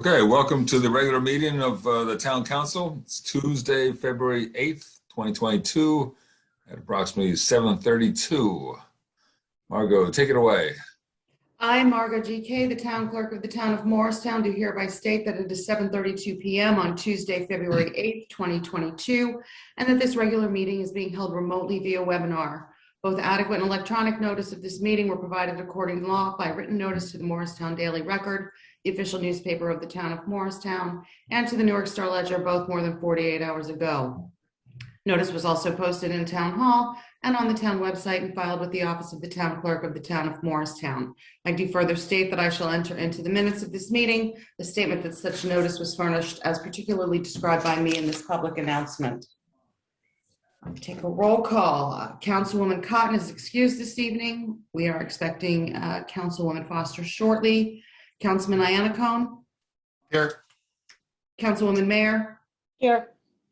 Okay, welcome to the regular meeting of the Town Council. It's Tuesday, February 8th, 2022 at approximately 7:32. Margot, take it away. I, Margot GK, the Town Clerk of the Town of Morristown, do hereby state that it is 7:32 p.m. on Tuesday, February 8th, 2022, and that this regular meeting is being held remotely via webinar. Both adequate and electronic notice of this meeting were provided according to law by written notice to the Morristown Daily Record, the official newspaper of the Town of Morristown, and to the Newark Star Ledger, both more than 48 hours ago. Notice was also posted in Town Hall and on the town website and filed with the office of the Town Clerk of the Town of Morristown. I do further state that I shall enter into the minutes of this meeting the statement that such notice was furnished as particularly described by me in this public announcement. I'll take a roll call. Councilwoman Cotton is excused this evening. We are expecting Councilwoman Foster shortly. Councilman Iannacone? Here. Councilwoman Mayer? Here.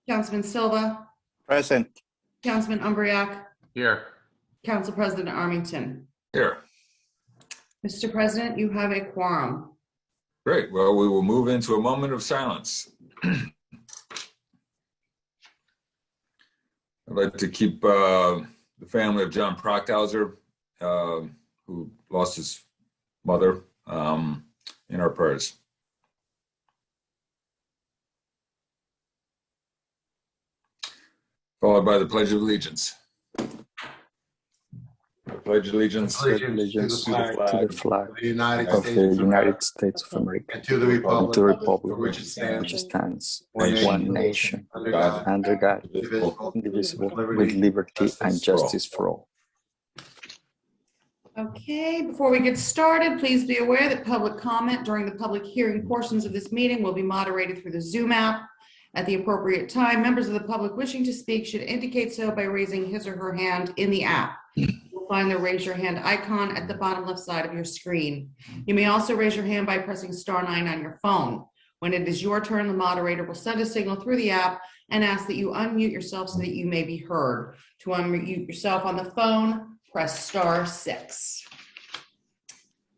Councilman Silva? Present. Councilman Umbriak? Here. Council President Armington? Here. Mr. President, you have a quorum. Great. Well, we will move into a moment of silence. I'd like to keep the family of John Prockhauser, who lost his mother, in our prayers. Followed by the Pledge of Allegiance. I pledge allegiance to the flag of the United States of America, and to the and republic, to the republic for which it which stands, stands one one nation, under God, under God, indivisible, with liberty and justice for all. Okay, before we get started, please be aware that public comment during the public hearing portions of this meeting will be moderated through the Zoom app. At the appropriate time, members of the public wishing to speak should indicate so by raising his or her hand in the app. You'll find the raise your hand icon at the bottom left side of your screen. You may also raise your hand by pressing *9 on your phone. When it is your turn, the moderator will send a signal through the app and ask that you unmute yourself so that you may be heard. To unmute yourself on the phone, press *6.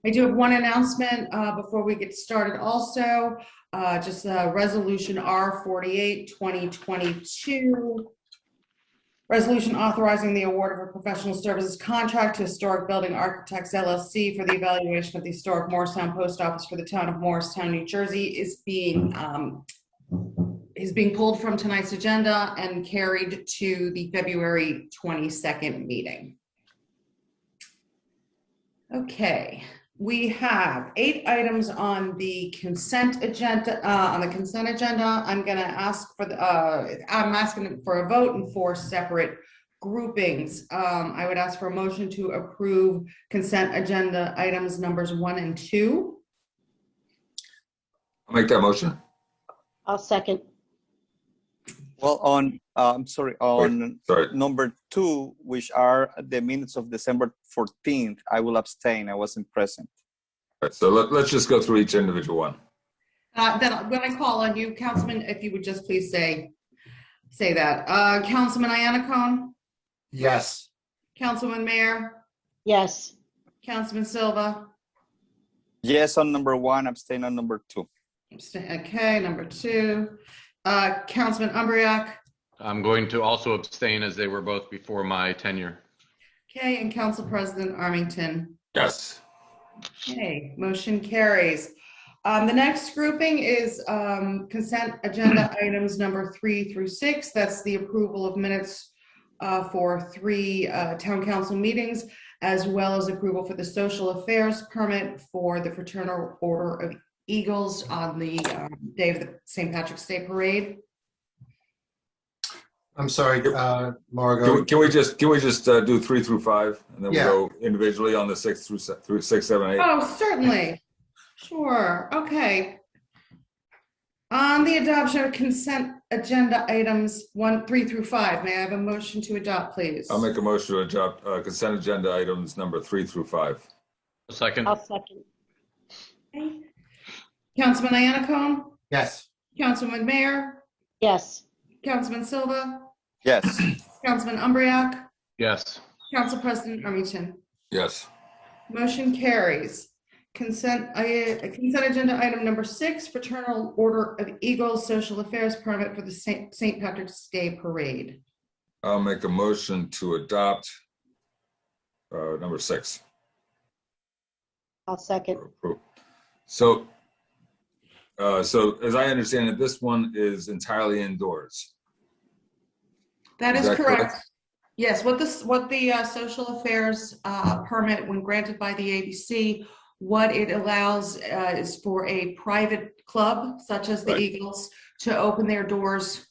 I do have one announcement before we get started also. Just Resolution R48 2022. Resolution authorizing the award of a professional services contract to Historic Building Architects LLC for the evaluation of the historic Morristown Post Office for the town of Morristown, New Jersey is being pulled from tonight's agenda and carried to the February 22nd meeting. Okay. We have 8 items on the consent agenda. I'm asking for a vote in 4 separate groupings. I would ask for a motion to approve consent agenda items numbers 1 and 2. I'll make that motion. I'll second. Well, on number 2, which are the minutes of December 14th, I will abstain. I wasn't present. All right, so let's just go through each individual one. Then when I call on you, Councilman, if you would just please say that. Councilman Iannacone? Yes. Councilman Mayer? Yes. Councilman Silva? Yes on number 1, abstain on number 2. Okay, number 2. Councilman Umbriak? I'm going to also abstain as they were both before my tenure. Okay, and Council President Armington? Yes. Okay, motion carries. The next grouping is consent agenda items number 3 through 6. That's the approval of minutes for 3 town council meetings, as well as approval for the social affairs permit for the Fraternal Order of Eagles on the day of the St. Patrick's Day Parade. I'm sorry, Margot. Can we just do 3 through 5, and then Yeah. we'll go individually on the 6 through 6, 7, 8? Oh, certainly. Sure. Okay. On the adoption of consent agenda items 3 through 5, may I have a motion to adopt, please? I'll make a motion to adopt consent agenda items number 3 through 5. A second. I'll second. Okay. Councilman Iannacone? Yes. Councilman Mayer? Yes. Councilman Silva? Yes. Councilman Umbriak? Yes. Council President Armington? Yes. Motion carries. Consent agenda item number 6, Fraternal Order of Eagles Social Affairs Permit for the St. Patrick's Day Parade. I'll make a motion to adopt number 6. I'll second. So, so as I understand it, this one is entirely indoors. That Is is that correct. correct? Yes, what the social affairs permit, when granted by the ABC, what it allows is for a private club such as the Right. Eagles to open their doors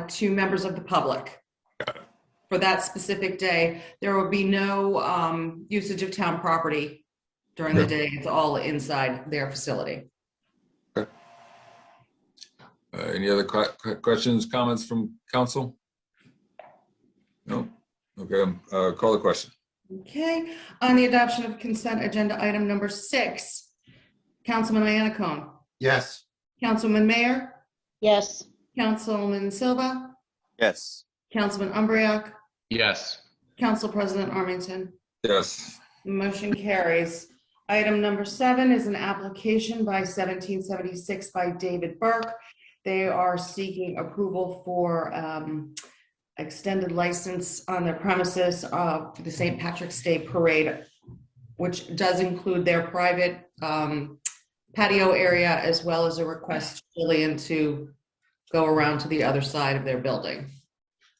to members of the public for that specific day. There will be no usage of town property during the day. It's all inside their facility. Any other questions, comments from council? No? Okay, call the question. Okay, on the adoption of consent agenda item number 6, Councilman Iannacone, Yes. Councilman Mayor, Yes. Councilman Silva, Yes. Councilman Umbreak, Yes. Council President Armington. Yes. Motion carries. Item number 7 is an application by 1776 by David Burke. They are seeking approval for extended license on their premises for the St. Patrick's Day Parade, which does include their private patio area, as well as a request to Jillian to go around to the other side of their building.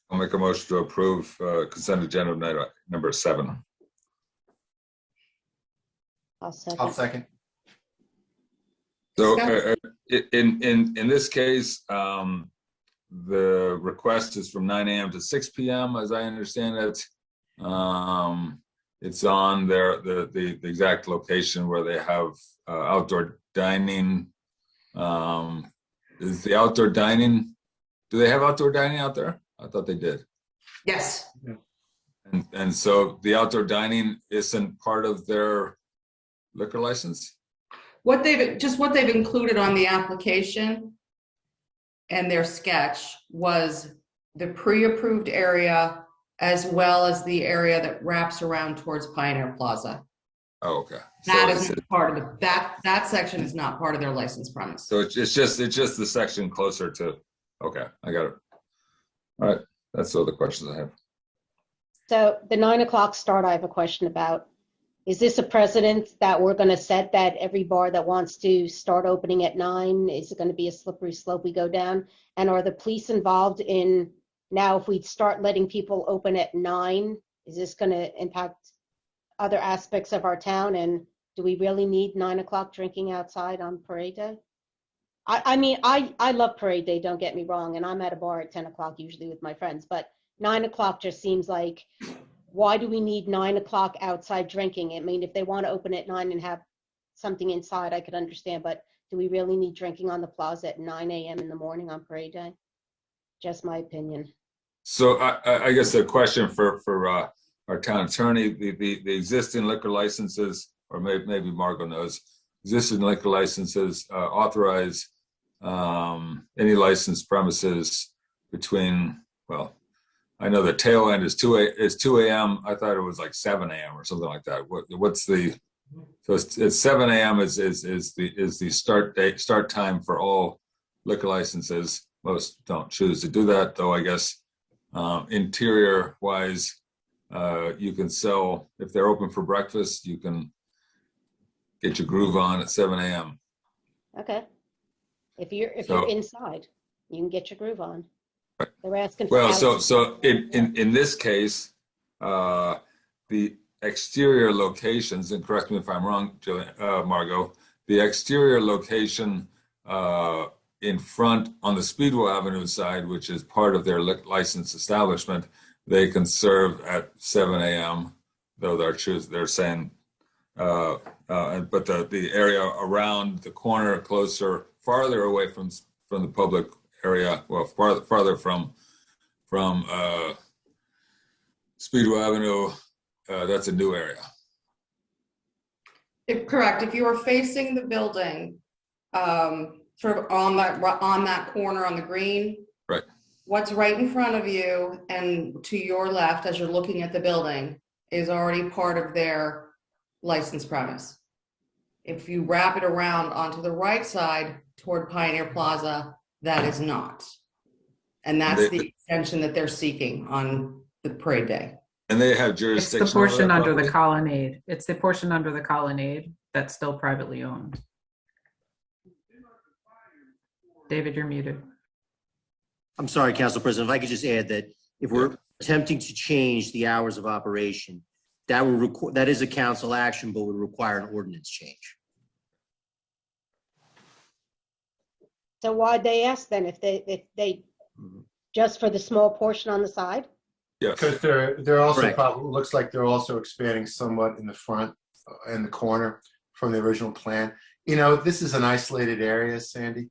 I'll make a motion to approve consent agenda number 7. I'll second. I'll second. So in this case, the request is from 9 a.m. to 6 p.m. as I understand it. It's on the exact location where they have outdoor dining. Is the outdoor dining, do they have outdoor dining out there? I thought they did. Yes. And so the outdoor dining isn't part of their liquor license? What they've included on the application and their sketch was the pre-approved area, as well as the area that wraps around towards Pioneer Plaza. Oh, okay. That So isn't part of that section is not part of their license premise. So it's just the section closer to, okay, I got it. All right, that's all the questions I have. So the 9 o'clock start, I have a question about. Is this a precedent that we're going to set that every bar that wants to start opening at 9, is it going to be a slippery slope we go down? And are the police involved in, now if we start letting people open at 9, is this going to impact other aspects of our town? And do we really need 9 o'clock drinking outside on parade day? I mean, I love parade day, don't get me wrong, and I'm at a bar at 10 o'clock usually with my friends, but 9 o'clock just seems like, why do we need 9 o'clock outside drinking? I mean, if they want to open at 9 and have something inside, I could understand, but do we really need drinking on the plaza at 9 a.m. in the morning on parade day? Just my opinion. So I guess the question for our town attorney, the existing liquor licenses, or maybe Margot knows, existing liquor licenses authorize any licensed premises between, well, I know the tail end is 2 a.m. I thought it was like 7 a.m. or something like that. What's the, so it's 7 a.m. is the start time for all liquor licenses. Most don't choose to do that, though. I guess interior wise, you can sell, if they're open for breakfast, you can get your groove on at 7 a.m. Okay. If you're inside, you can get your groove on. Right. They're asking for Well, so in this case, the exterior locations, and correct me if I'm wrong, Margot, the exterior location in front on the Speedwell Avenue side, which is part of their licensed establishment, they can serve at 7 a.m. Though they're saying, but the area around the corner, closer, farther away from the public area, well, farther from Speedwell Avenue, that's a new area. Correct. If you are facing the building, sort of on that corner on the green, Right. What's right in front of you and to your left as you're looking at the building is already part of their license premise. If you wrap it around onto the right side toward Pioneer Plaza, that is not. And that's the extension that they're seeking on the parade day. And they have It's jurisdiction. the portion over that under the property? colonnade. It's the portion under the colonnade that's still privately owned. David, you're muted. I'm sorry, Council President, if I could just add that if we're attempting to change the hours of operation, that will that is a council action, but would require an ordinance change. So why'd they ask then if they just for the small portion on the side? Yes. Because they're also Correct. probably, looks like they're also expanding somewhat in the front and the corner from the original plan. You know, this is an isolated area, Sandy.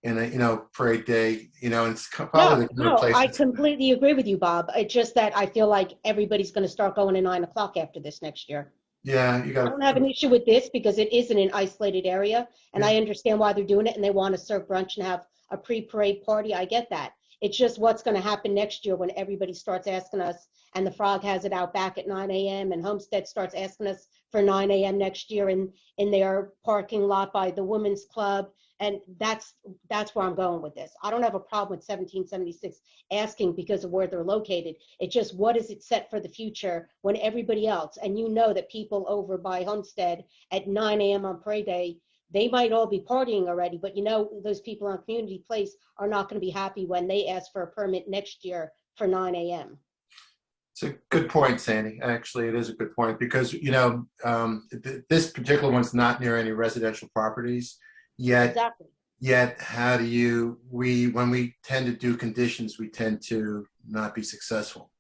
And, you know, parade day, you know, and it's probably the kind No, of place. I completely agree with you, Bob. It's just that I feel like everybody's going to start going at 9 o'clock after this next year. Yeah, you I got don't have an issue with this because it is in an isolated area, and I understand why they're doing it, and they want to serve brunch and have a pre-parade party. I get that. It's just what's going to happen next year when everybody starts asking us, and the Frog has it out back at 9 a.m., and Homestead starts asking us for 9 a.m. next year in their parking lot by the Women's Club. And that's where I'm going with this. I don't have a problem with 1776 asking because of where they're located. It's just what is it set for the future when everybody else, and you know that people over by Homestead at 9 a.m. on parade day, they might all be partying already, but you know those people on Community Place are not going to be happy when they ask for a permit next year for 9 a.m. It's a good point, Sandy. Actually, it is a good point because, you know, this particular one's not near any residential properties. Exactly. Yet, how do you, when we tend to do conditions, we tend to not be successful.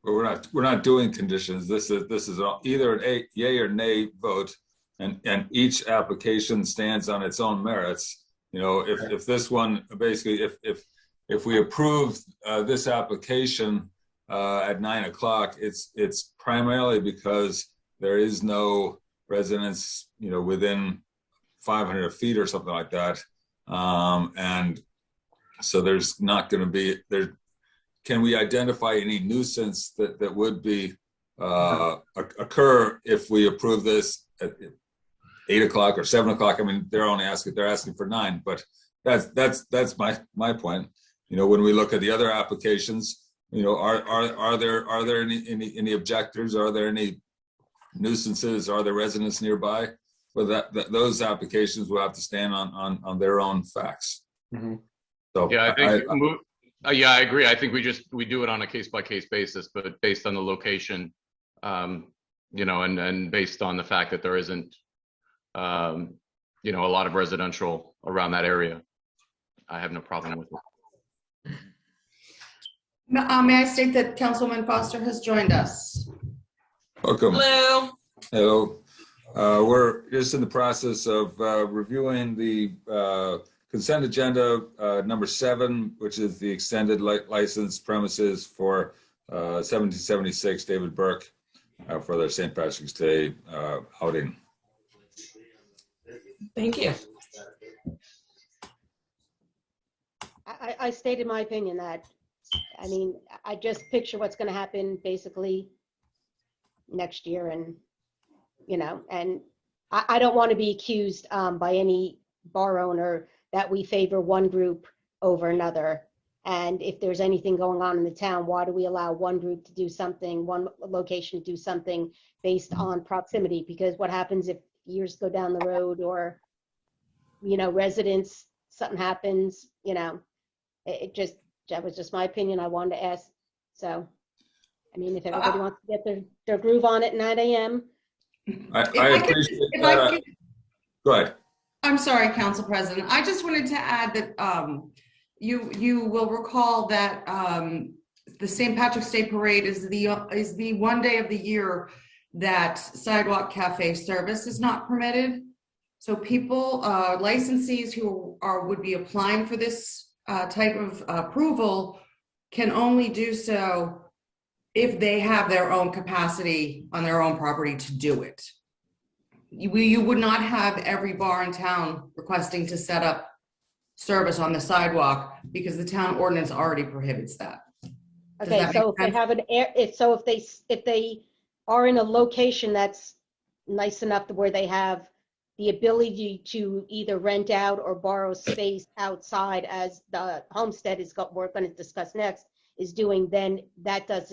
But we're not doing conditions. This is either an yay or nay vote, and each application stands on its own merits. You know, if this one, basically, if we approve this application at 9 o'clock, it's primarily because there is no residence, you know, within 500 feet or something like that. And so there's not going to be there. Can we identify any nuisance that would be occur if we approve this at 8 o'clock or 7 o'clock? I mean, they're asking for 9, but that's my point. You know, when we look at the other applications, you know, are there any objectors? Are there any nuisances? Are there residents nearby? Well, those applications will have to stand on their own facts. Mm-hmm. So Yeah, I agree. I think we do it on a case-by-case basis, but based on the location, you know, and based on the fact that there isn't, you know, a lot of residential around that area, I have no problem with it. May I state that Councilwoman Foster has joined us? Welcome. Hello. Hello. We're just in the process of reviewing the consent agenda number 7, which is the extended license premises for 1776 David Burke for their St. Patrick's Day outing. Thank you. I stated my opinion that, I mean, I just picture what's going to happen basically next year, and you know, and I don't want to be accused by any bar owner that we favor one group over another. And if there's anything going on in the town, why do we allow one group to do something, one location to do something based on proximity? Because what happens if years go down the road, or, you know, residents, something happens, you know, that was just my opinion. I wanted to ask. So, I mean, if everybody wants to get their groove on at 9 a.m., I appreciate that. Go ahead. I'm sorry, Council President. I just wanted to add that you will recall that the St. Patrick's Day Parade is the one day of the year that sidewalk cafe service is not permitted. So people, licensees who would be applying for this type of approval can only do so if they have their own capacity on their own property to do it. You would not have every bar in town requesting to set up service on the sidewalk because the town ordinance already prohibits that. okay. So if they have if they are in a location that's nice enough to where they have the ability to either rent out or borrow space outside, as the homestead we're going to discuss next, is doing, then that's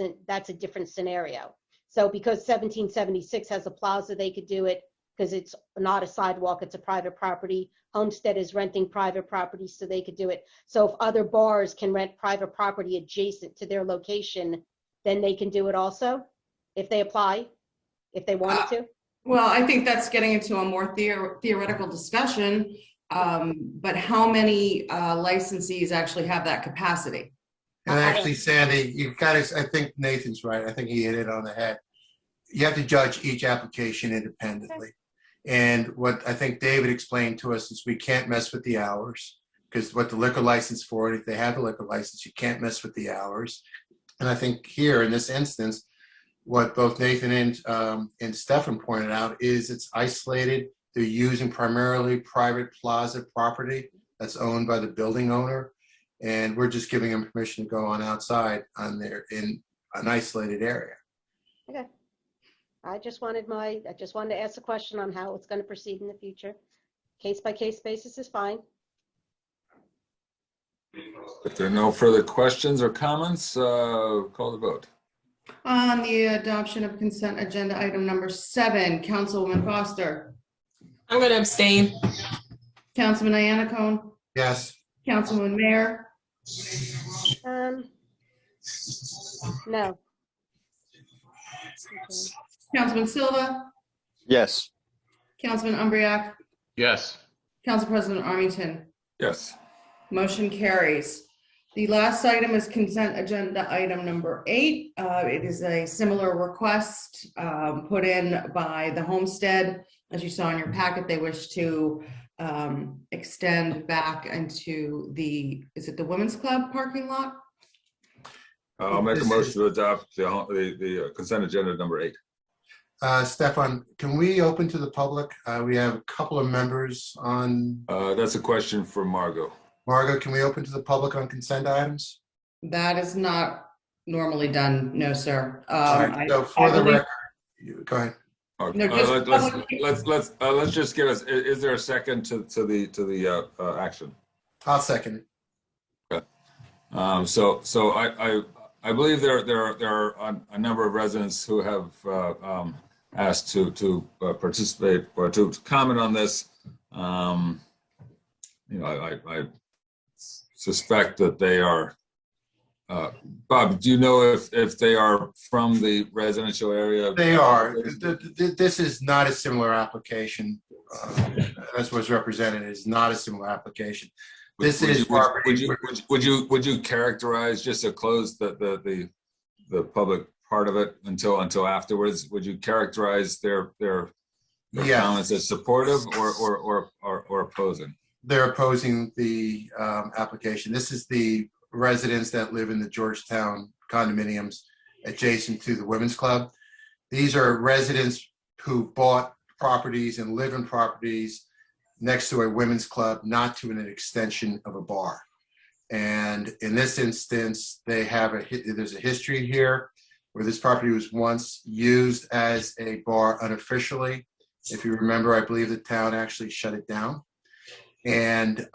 a different scenario. So because 1776 has a plaza, they could do it because it's not a sidewalk, it's a private property. Homestead is renting private property, so they could do it. So if other bars can rent private property adjacent to their location, then they can do it also, if they apply, if they wanted to. Well, I think that's getting into a more theoretical discussion, but how many licensees actually have that capacity? And actually, Sandy, you've got to, I think Nathan's right. I think he hit it on the head. You have to judge each application independently. And what I think David explained to us is we can't mess with the hours, because what the liquor license for it, if they have a liquor license, you can't mess with the hours. And I think here in this instance, what both Nathan and Stefan pointed out is it's isolated. They're using primarily private plaza property that's owned by the building owner. And we're just giving them permission to go on outside in an isolated area. Okay. I just wanted to ask a question on how it's going to proceed in the future. Case by case basis is fine. If there are no further questions or comments, call the vote. On the adoption of consent agenda item number 7, Councilwoman Foster, I'm going to abstain. Councilman Iannacone, Yes. Councilwoman Mayer, No. Okay. Councilman Silva, Yes. Councilman Umbriac, Yes. Council President Armington. Yes. Motion carries. The last item is consent agenda item number 8. It is a similar request put in by the Homestead. As you saw in your packet, they wish to extend back into is it the Women's Club parking lot? I'll make a motion to adopt the consent agenda number 8. Stefan, can we open to the public? We have a couple of members on. That's a question for Margot. Margo, can we open to the public on consent items? That is not normally done, no, sir. All right, so for the record, go ahead. Okay. No, just Let's just give us. Is there a second to the action? I'll second it. So I believe there are a number of residents who have asked to participate or to comment on this. I suspect that they are. Bob, do you know if they are from the residential area? They are. This is not a similar application. As was represented, is not a similar application. This is property. Would you characterize, just to close the public part of it until afterwards? Would you characterize their comments as supportive or opposing? They're opposing the application. This is the residents that live in the Georgetown condominiums adjacent to the Women's Club. These are residents who bought properties and live in properties next to a women's club, not to an extension of a bar. And in this instance, there's a history here where this property was once used as a bar unofficially. If you remember, I believe the town actually shut it down. And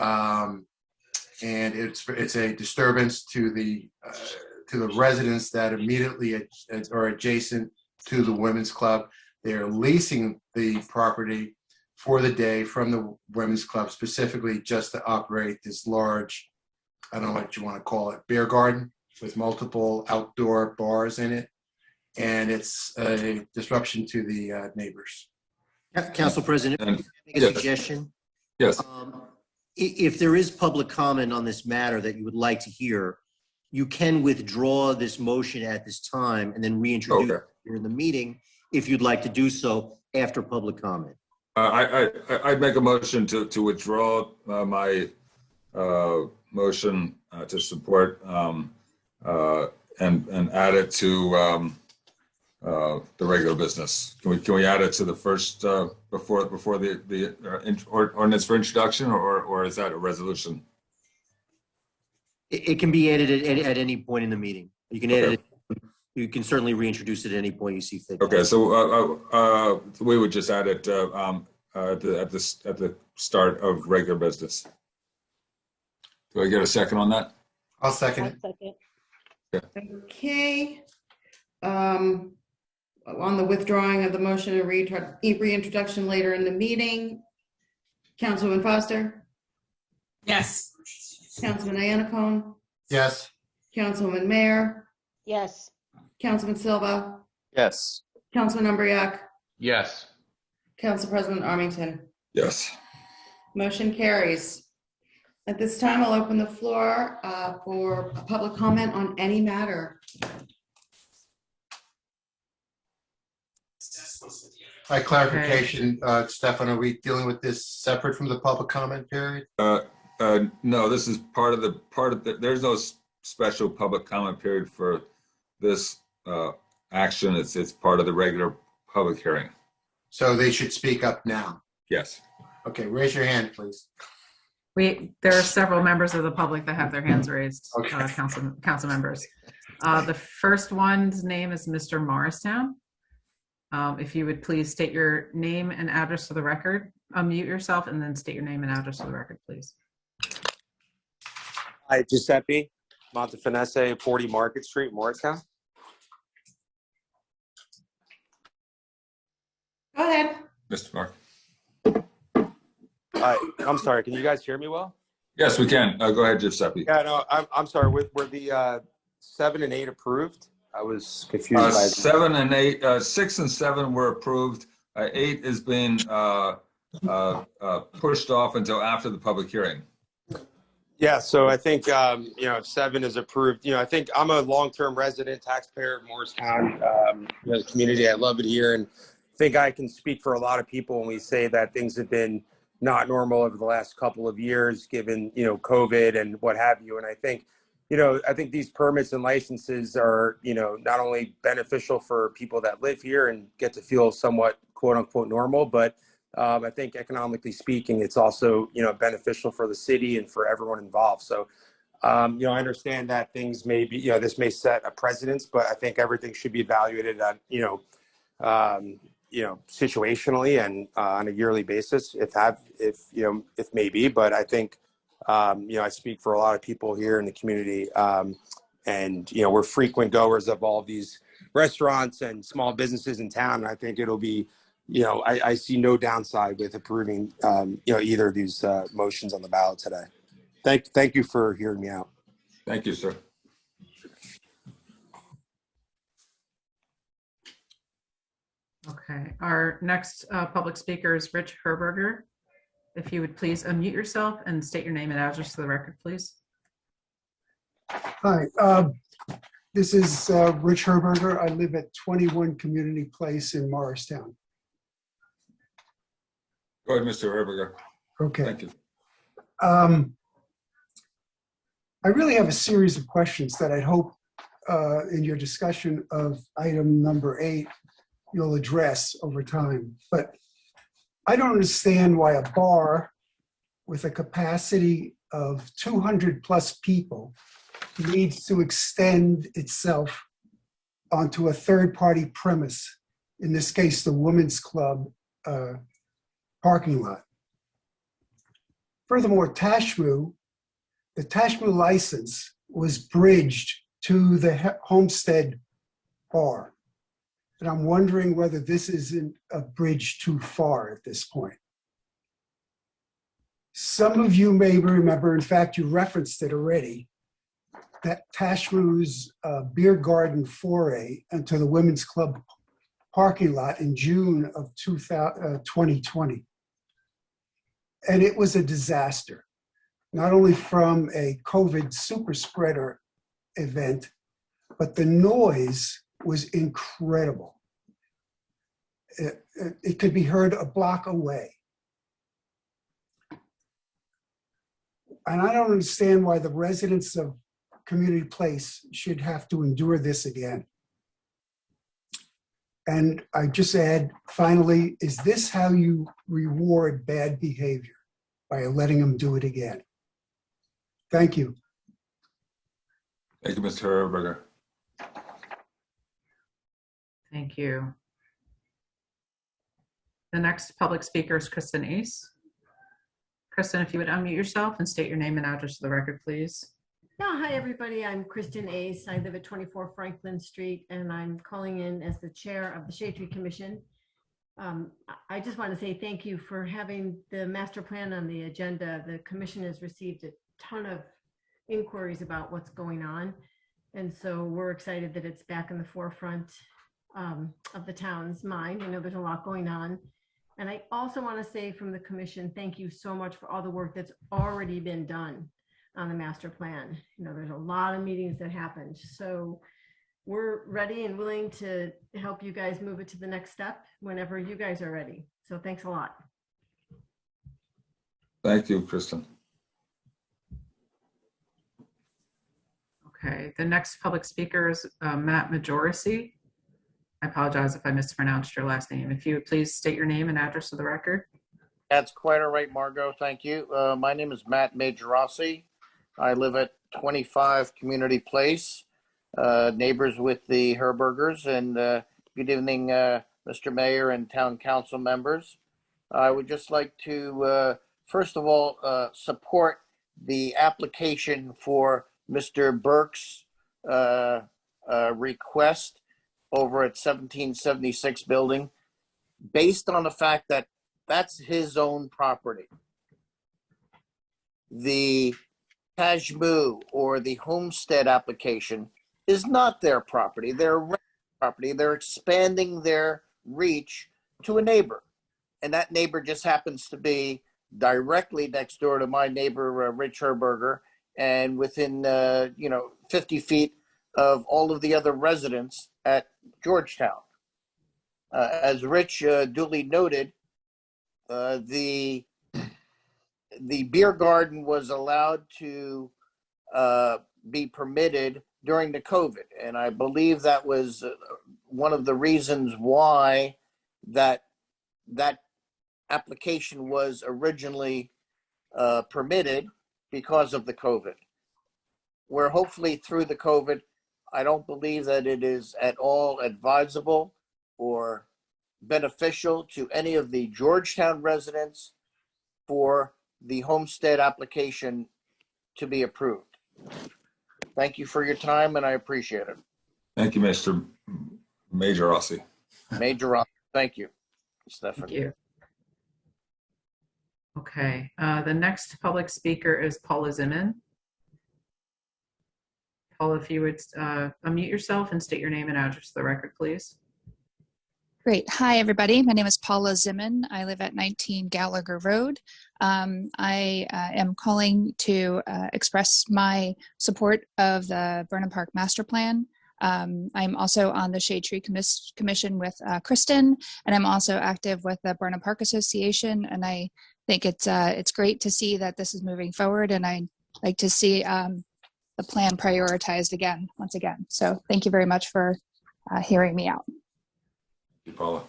it's a disturbance to the residents that immediately are adjacent to the Women's Club. They're leasing the property for the day from the Women's Club, specifically just to operate this large, I don't know what you want to call it, beer garden with multiple outdoor bars in it. And it's a disruption to the neighbors. Council President, can I make a suggestion? Yes. If there is public comment on this matter that you would like to hear, you can withdraw this motion at this time and then reintroduce it during the meeting if you'd like to do so after public comment. I'd make a motion to withdraw my motion to support and add it to the regular business. Can we add it to the first before the ordinance for introduction, or is that a resolution? It can be added at any point in the meeting. You can add it. You can certainly reintroduce it at any point you see fit. Okay, so we would just add it at the start of regular business. Do I get a second on that? I'll second I'll it. second. Okay. On the withdrawing of the motion and reintroduction later in the meeting, Councilwoman Foster, Yes. Councilman Iannacone, Yes. Councilwoman Mayer, Yes. Councilman Silva, Yes. Councilman Umbreak, Yes. Council President Armington. Yes. Motion carries. At this time, I'll open the floor for a public comment on any matter. By clarification, Stefan, are we dealing with this separate from the public comment period? No, this is part of the, there's no special public comment period for this action. It's part of the regular public hearing. So they should speak up now. Yes. Okay, raise your hand, please. There are several members of the public that have their hands raised, Okay. council members. The first one's name is Mr. Morristown. If you would please state your name and address for the record, unmute yourself and then state your name and address for the record, please. Hi, Giuseppe Montefinesse, 40 Market Street, Morristown. Go ahead. Mr. Mark. Hi, I'm sorry, can you guys hear me well? Yes, we can. Go ahead, Giuseppe. Yeah, no, I'm sorry. Were the 7 and 8 approved? I was confused by 7 and 8, 6 and 7 were approved. 8 is being pushed off until after the public hearing. Yeah, so I think, if 7 is approved, I think I'm a long-term resident, taxpayer of Morristown, the community. I love it here. And I think I can speak for a lot of people when we say that things have been not normal over the last couple of years, given, COVID and what have you. And I think, I think these permits and licenses are, not only beneficial for people that live here and get to feel somewhat quote unquote normal, but I think economically speaking, it's also, beneficial for the city and for everyone involved. So, I understand that things may be, this may set a precedence, but I think everything should be evaluated on, situationally and on a yearly basis, if maybe. But I think, I speak for a lot of people here in the community, and we're frequent goers of all these restaurants and small businesses in town. And I think it'll be, I see no downside with approving, either of these motions on the ballot today. Thank you for hearing me out. Thank you, sir. Okay, our next public speaker is Rich Herberger. If you would please unmute yourself and state your name and address to the record, please. Hi, this is Rich Herberger. I live at 21 Community Place in Morristown. Go ahead, Mr. Herberger. Okay. Thank you. I really have a series of questions that I hope in your discussion of item number 8, you'll address over time. But I don't understand why a bar with a capacity of 200 plus people needs to extend itself onto a third-party premise, in this case, the Women's Club parking lot. Furthermore, the Tashmoo license was bridged to the Homestead Bar. And I'm wondering whether this isn't a bridge too far at this point. Some of you may remember, in fact, you referenced it already, that Tashmoo's beer garden foray into the Women's Club parking lot in June of 2020. And it was a disaster, not only from a COVID super spreader event, but the noise was incredible. It could be heard a block away. And I don't understand why the residents of Community Place should have to endure this again. And I just add, finally, is this how you reward bad behavior? By letting them do it again? Thank you. Thank you, Mr. Herberger. Thank you. The next public speaker is Kristen Ace. Kristen, if you would unmute yourself and state your name and address for the record, please. Yeah, hi, everybody. I'm Kristen Ace. I live at 24 Franklin Street, and I'm calling in as the chair of the Shade Tree Commission. I just want to say thank you for having the master plan on the agenda. The commission has received a ton of inquiries about what's going on. And so we're excited that it's back in the forefront of the town's mind. I know there's a lot going on. And I also want to say from the commission, thank you so much for all the work that's already been done on the master plan. You know, there's a lot of meetings that happened. So we're ready and willing to help you guys move it to the next step whenever you guys are ready. So thanks a lot. Thank you, Kristen. Okay, the next public speaker is Matt Majorisi. I apologize if I mispronounced your last name. If you would please state your name and address for the record. That's quite all right, Margot. Thank you. My name is Matt Majorossi. I live at 25 Community Place, neighbors with the Herbergers. And good evening, Mr. Mayor and Town Council members. I would just like to, first of all, support the application for Mr. Burke's request over at 1776 building, based on the fact that that's his own property. The Kashmu or the homestead application is not their property. They're property. They're expanding their reach to a neighbor. And that neighbor just happens to be directly next door to my neighbor, Rich Herberger, and within, 50 feet of all of the other residents at Georgetown. As Rich duly noted, the beer garden was allowed to be permitted during the COVID. And I believe that was one of the reasons why that application was originally permitted, because of the COVID. Where hopefully through the COVID, I don't believe that it is at all advisable or beneficial to any of the Georgetown residents for the homestead application to be approved. Thank you for your time, and I appreciate it. Thank you, Mr. Majorossi. Major Rossi, thank you, Stephanie. Thank you. Okay, the next public speaker is Paula Zimin. Paula, if you would unmute yourself and state your name and address for the record, please. Great. Hi, everybody. My name is Paula Zimin. I live at 19 Gallagher Road. I am calling to express my support of the Burnham Park Master Plan. I'm also on the Shade Tree Commission with Kristen, and I'm also active with the Burnham Park Association. And I think it's great to see that this is moving forward, and I'd like to see the plan prioritized once again. So thank you very much for hearing me out. Thank you, Paula.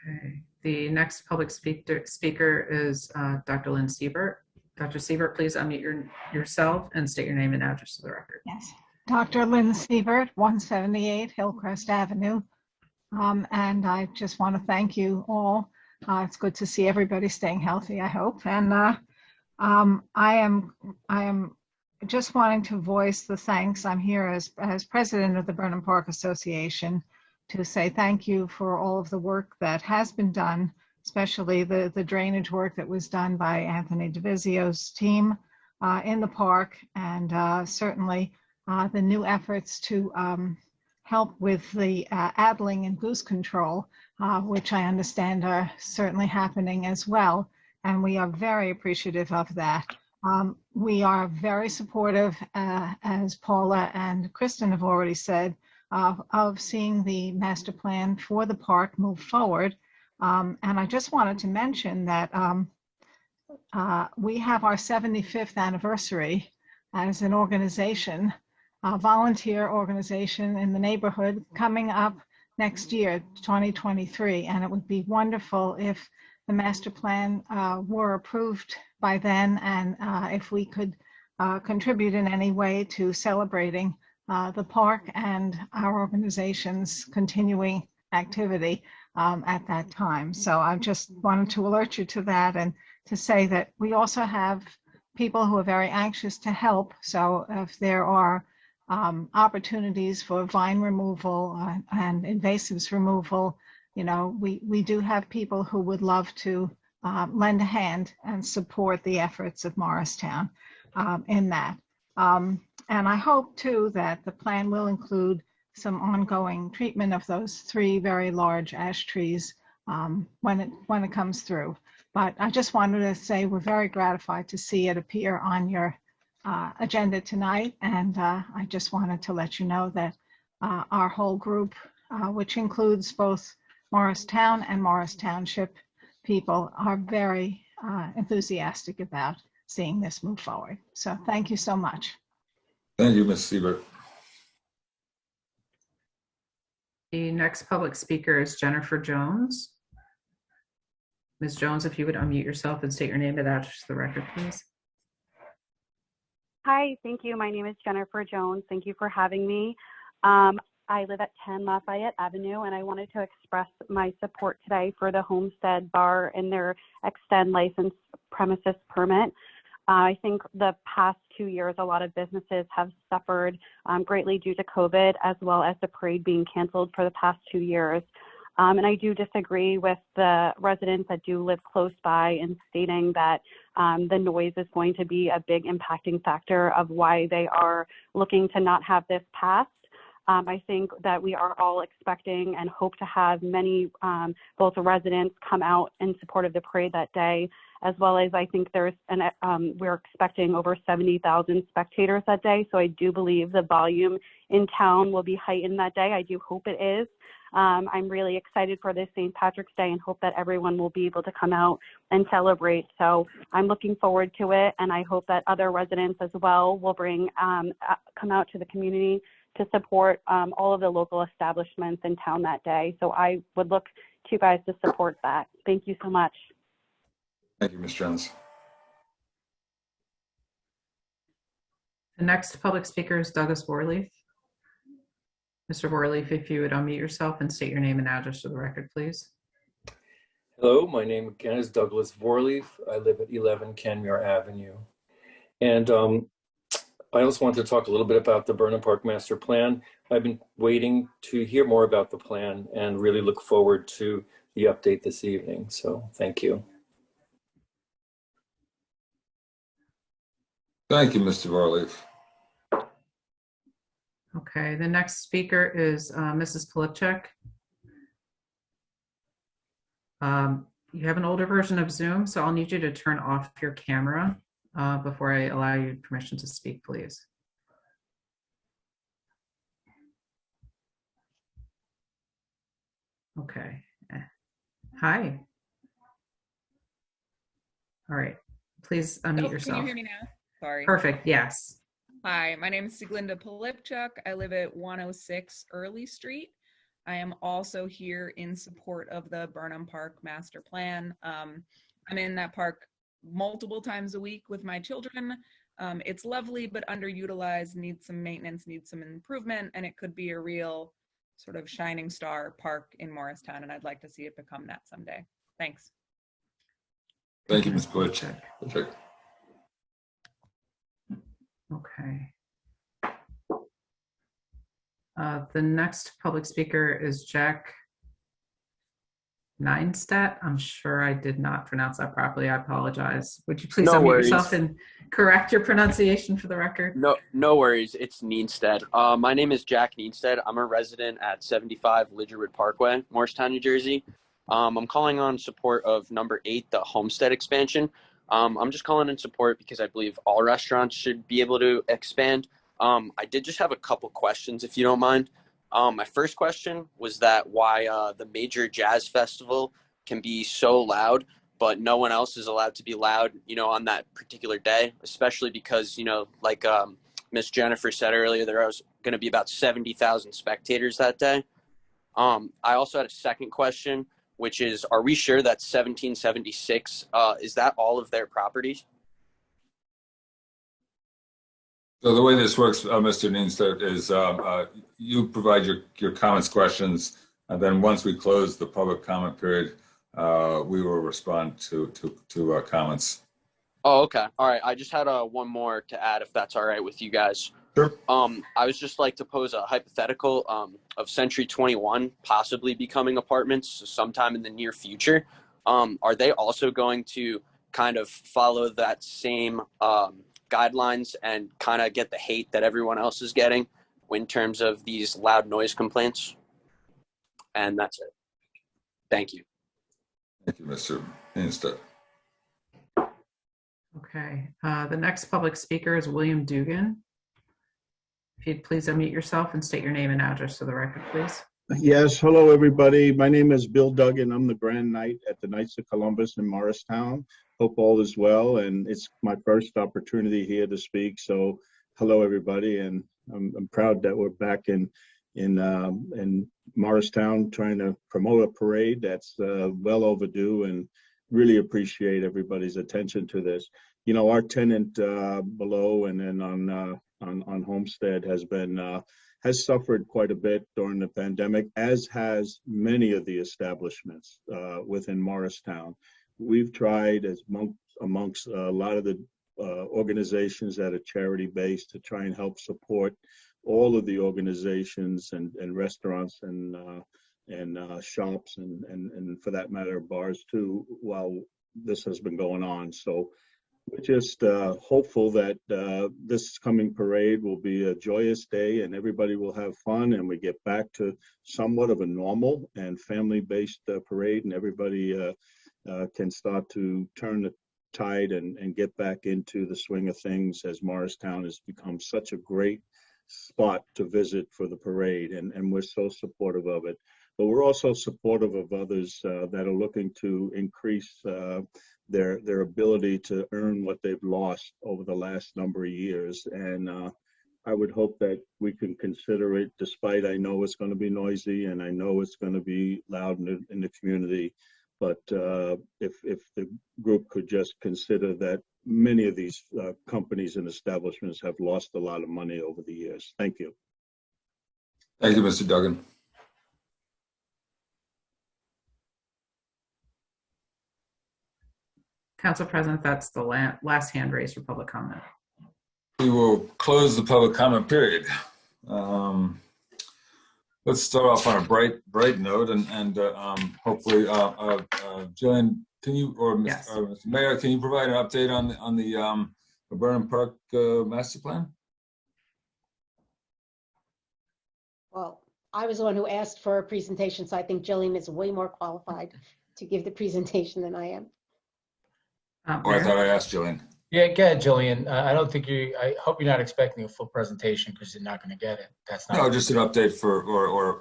Okay, the next public speaker is Dr. Lynn Siebert. Dr. Siebert, please unmute yourself and state your name and address to the record. Yes, Dr. Lynn Siebert, 178 Hillcrest Avenue. And I just want to thank you all. It's good to see everybody staying healthy, I hope. And I am just wanting to voice the thanks. I'm here as president of the Burnham Park Association to say thank you for all of the work that has been done, especially the drainage work that was done by Anthony DeVizio's team in the park, and certainly the new efforts to help with the addling and goose control, which I understand are certainly happening as well. And we are very appreciative of that. We are very supportive, as Paula and Kristen have already said, of seeing the master plan for the park move forward. And I just wanted to mention that we have our 75th anniversary as an organization, a volunteer organization in the neighborhood, coming up next year, 2023. And it would be wonderful if the master plan were approved by then, and if we could contribute in any way to celebrating the park and our organization's continuing activity at that time. So I just wanted to alert you to that and to say that we also have people who are very anxious to help. So if there are opportunities for vine removal and invasives removal, you know, we do have people who would love to lend a hand and support the efforts of Morristown in that. And I hope too that the plan will include some ongoing treatment of those 3 very large ash trees when it comes through. But I just wanted to say we're very gratified to see it appear on your agenda tonight. And I just wanted to let you know that our whole group, which includes both Morristown and Morris Township people, are very enthusiastic about seeing this move forward. So thank you so much. Thank you, Ms. Siebert. The next public speaker is Jennifer Jones. Ms. Jones, if you would unmute yourself and state your name and address to the record, please. Hi, thank you. My name is Jennifer Jones. Thank you for having me. I live at 10 Lafayette Avenue, and I wanted to express my support today for the Homestead Bar and their Extend License Premises Permit. I think the past 2 years, a lot of businesses have suffered greatly due to COVID, as well as the parade being canceled for the past 2 years. And I do disagree with the residents that do live close by in stating that the noise is going to be a big impacting factor of why they are looking to not have this passed. I think that we are all expecting and hope to have many, both residents come out in support of the parade that day, as well as I think we're expecting over 70,000 spectators that day. So I do believe the volume in town will be heightened that day. I do hope it is. I'm really excited for this St. Patrick's Day and hope that everyone will be able to come out and celebrate. So I'm looking forward to it, and I hope that other residents as well will come out to the community to support all of the local establishments in town that day. So I would look to you guys to support that. Thank you so much. Thank you, Ms. Jones. The next public speaker is Douglas Vorleaf. Mr. Vorleaf, if you would unmute yourself and state your name and address to the record, please. Hello, my name again is Douglas Vorleaf. I live at 11 Kenmure Avenue. And I also want to talk a little bit about the Burnham Park Master Plan. I've been waiting to hear more about the plan and really look forward to the update this evening. So thank you. Thank you, Mr. Vorleaf. Okay, the next speaker is Mrs. Polipchuk. You have an older version of Zoom, so I'll need you to turn off your camera before I allow you permission to speak, please. Okay. Hi. All right. Please unmute yourself. Can you hear me now? Sorry. Perfect. Yes. Hi, my name is Siglinda Polipchuk. I live at 106 Early Street. I am also here in support of the Burnham Park Master Plan. I'm in that park multiple times a week with my children. It's lovely, but underutilized, needs some maintenance, needs some improvement, and it could be a real sort of shining star park in Morristown, and I'd like to see it become that someday. Thanks. Thank you, Ms. Polipchuk. Okay. The next public speaker is Jack Neinstedt. I'm sure I did not pronounce that properly. I apologize. Would you please No unmute worries. yourself and correct your pronunciation for the record? No worries. It's Neinstedt. My name is Jack Neinstedt. I'm a resident at 75 Lidgerwood Parkway, Morristown, New Jersey. I'm calling on support of number 8, the Homestead expansion. I'm just calling in support because I believe all restaurants should be able to expand. I did just have a couple questions, if you don't mind. My first question was that why the major jazz festival can be so loud, but no one else is allowed to be loud, on that particular day, especially because, like Miss Jennifer said earlier, there was going to be about 70,000 spectators that day. I also had a second question, which is, are we sure that 1776, is that all of their properties? So the way this works, Mr. Neenstead, is you provide your comments, questions, and then once we close the public comment period, we will respond to comments. Oh, okay. All right. I just had one more to add, if that's all right with you guys. Sure. I was just like to pose a hypothetical of Century 21 possibly becoming apartments sometime in the near future. Are they also going to kind of follow that same guidelines and kind of get the hate that everyone else is getting in terms of these loud noise complaints? And that's it. Thank you. Thank you, Mr. Neenstead. Okay, the next public speaker is William Dugan. If you'd please unmute yourself and state your name and address for the record, please. Yes, hello, everybody. My name is Bill Duggan. I'm the Grand Knight at the Knights of Columbus in Morristown. Hope all is well, and it's my first opportunity here to speak. So, hello, everybody, and I'm proud that we're back in Morristown trying to promote a parade that's well overdue, and really appreciate everybody's attention to this. You know, our tenant below and then on Homestead has suffered quite a bit during the pandemic, as has many of the establishments within Morristown. We've tried amongst a lot of the organizations that are charity-based to try and help support all of the organizations and restaurants and shops and for that matter bars too, while this has been going on. So we're just hopeful that this coming parade will be a joyous day and everybody will have fun and we get back to somewhat of a normal and family-based parade, and everybody can start to turn the tide and get back into the swing of things, as Morristown has become such a great spot to visit for the parade, and we're so supportive of it. But we're also supportive of others that are looking to increase their ability to earn what they've lost over the last number of years. And I would hope that we can consider it, despite I know it's going to be noisy and I know it's going to be loud in the community. But if the group could just consider that many of these companies and establishments have lost a lot of money over the years. Thank you. Thank you, Mr. Duggan. Council President, that's the last hand raised for public comment. We will close the public comment period. Let's start off on a bright note, and hopefully, Jillian, can you or Mr. Mayor, can you provide an update on the Burnham Park master plan? Well, I was the one who asked for a presentation, so I think Jillian is way more qualified to give the presentation than I am. I thought I asked Jillian. Yeah, go ahead, Jillian. I don't think I hope you're not expecting a full presentation because you're not going to get it. That's not. No, just an update for,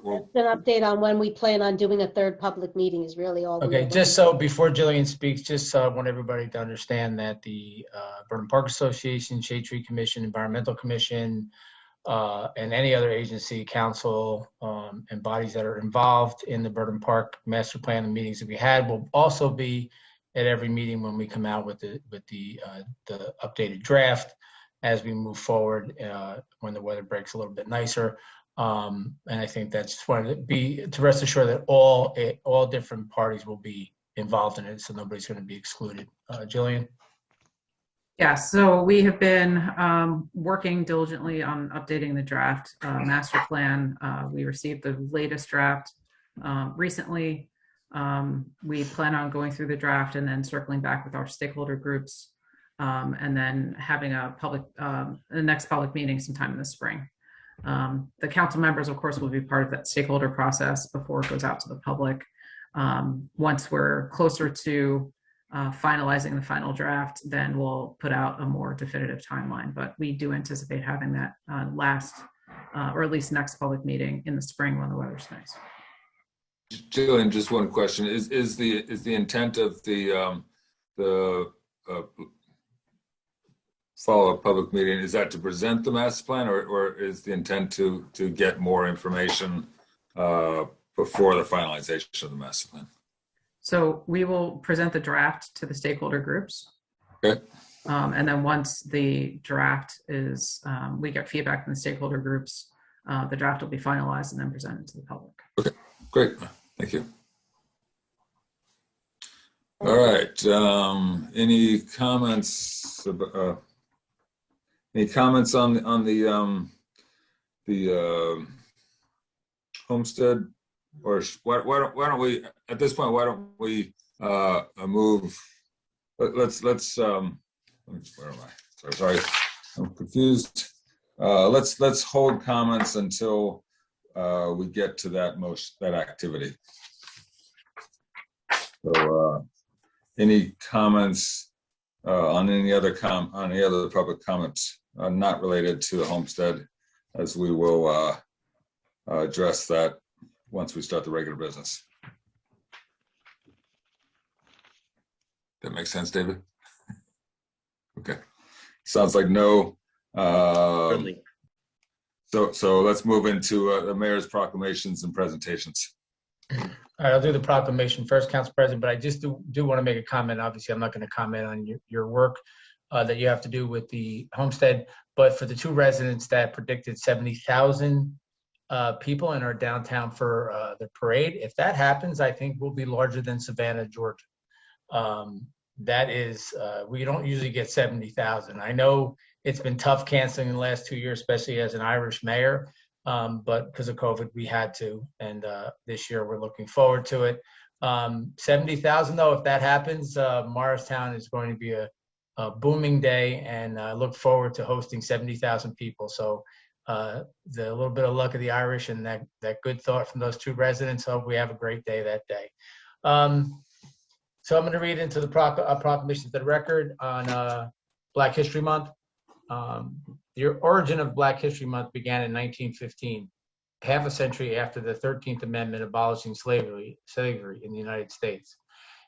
Just an update on when we plan on doing a third public meeting is really all. Okay, just so before Jillian speaks, just I want everybody to understand that the Burnham Park Association, Shade Tree Commission, Environmental Commission, and any other agency, council, and bodies that are involved in the Burnham Park master plan, the meetings that we had will also be at every meeting when we come out with the updated draft as we move forward when the weather breaks a little bit nicer. And I think that's just wanted to rest assured that all different parties will be involved in it, so nobody's going to be excluded. Jillian? Yeah, so we have been working diligently on updating the draft master plan. We received the latest draft recently. We plan on going through the draft and then circling back with our stakeholder groups and then having a the next public meeting sometime in the spring. The council members, of course, will be part of that stakeholder process before it goes out to the public. Once we're closer to finalizing the final draft, then we'll put out a more definitive timeline. But we do anticipate having that or at least next public meeting in the spring when the weather's nice. Jillian, just one question: is the intent of the follow-up public meeting, is that to present the master plan, or is the intent to get more information before the finalization of the master plan? So we will present the draft to the stakeholder groups. Okay. And then once the draft is, we get feedback from the stakeholder groups, the draft will be finalized and then presented to the public. Okay, great. Thank you. All right. Any comments? Any comments on the homestead? Or why don't we at this point? Why don't we move? Let's. Where am I? Sorry, I'm confused. Let's hold comments until we get to that activity. So, any comments on any other public comments not related to the homestead, as we will address that once we start the regular business. That makes sense, David? Okay. Sounds like no. So let's move into the mayor's proclamations and presentations. All right, I'll do the proclamation first, Council President, but I just do want to make a comment. Obviously, I'm not going to comment on your work that you have to do with the homestead, but for the 2 residents that predicted 70,000 people in our downtown for the parade, if that happens, I think we'll be larger than Savannah, Georgia. That is, we don't usually get 70,000. I know it's been tough canceling in the last 2 years, especially as an Irish mayor, but because of COVID, we had to. And this year, we're looking forward to it. 70,000, though, if that happens, Morristown is going to be a booming day, and I look forward to hosting 70,000 people. So the little bit of luck of the Irish and that good thought from those 2 residents, hope we have a great day that day. So I'm going to read into the proclamation to the record on Black History Month. The origin of Black History Month began in 1915, half a century after the 13th Amendment abolishing slavery in the United States,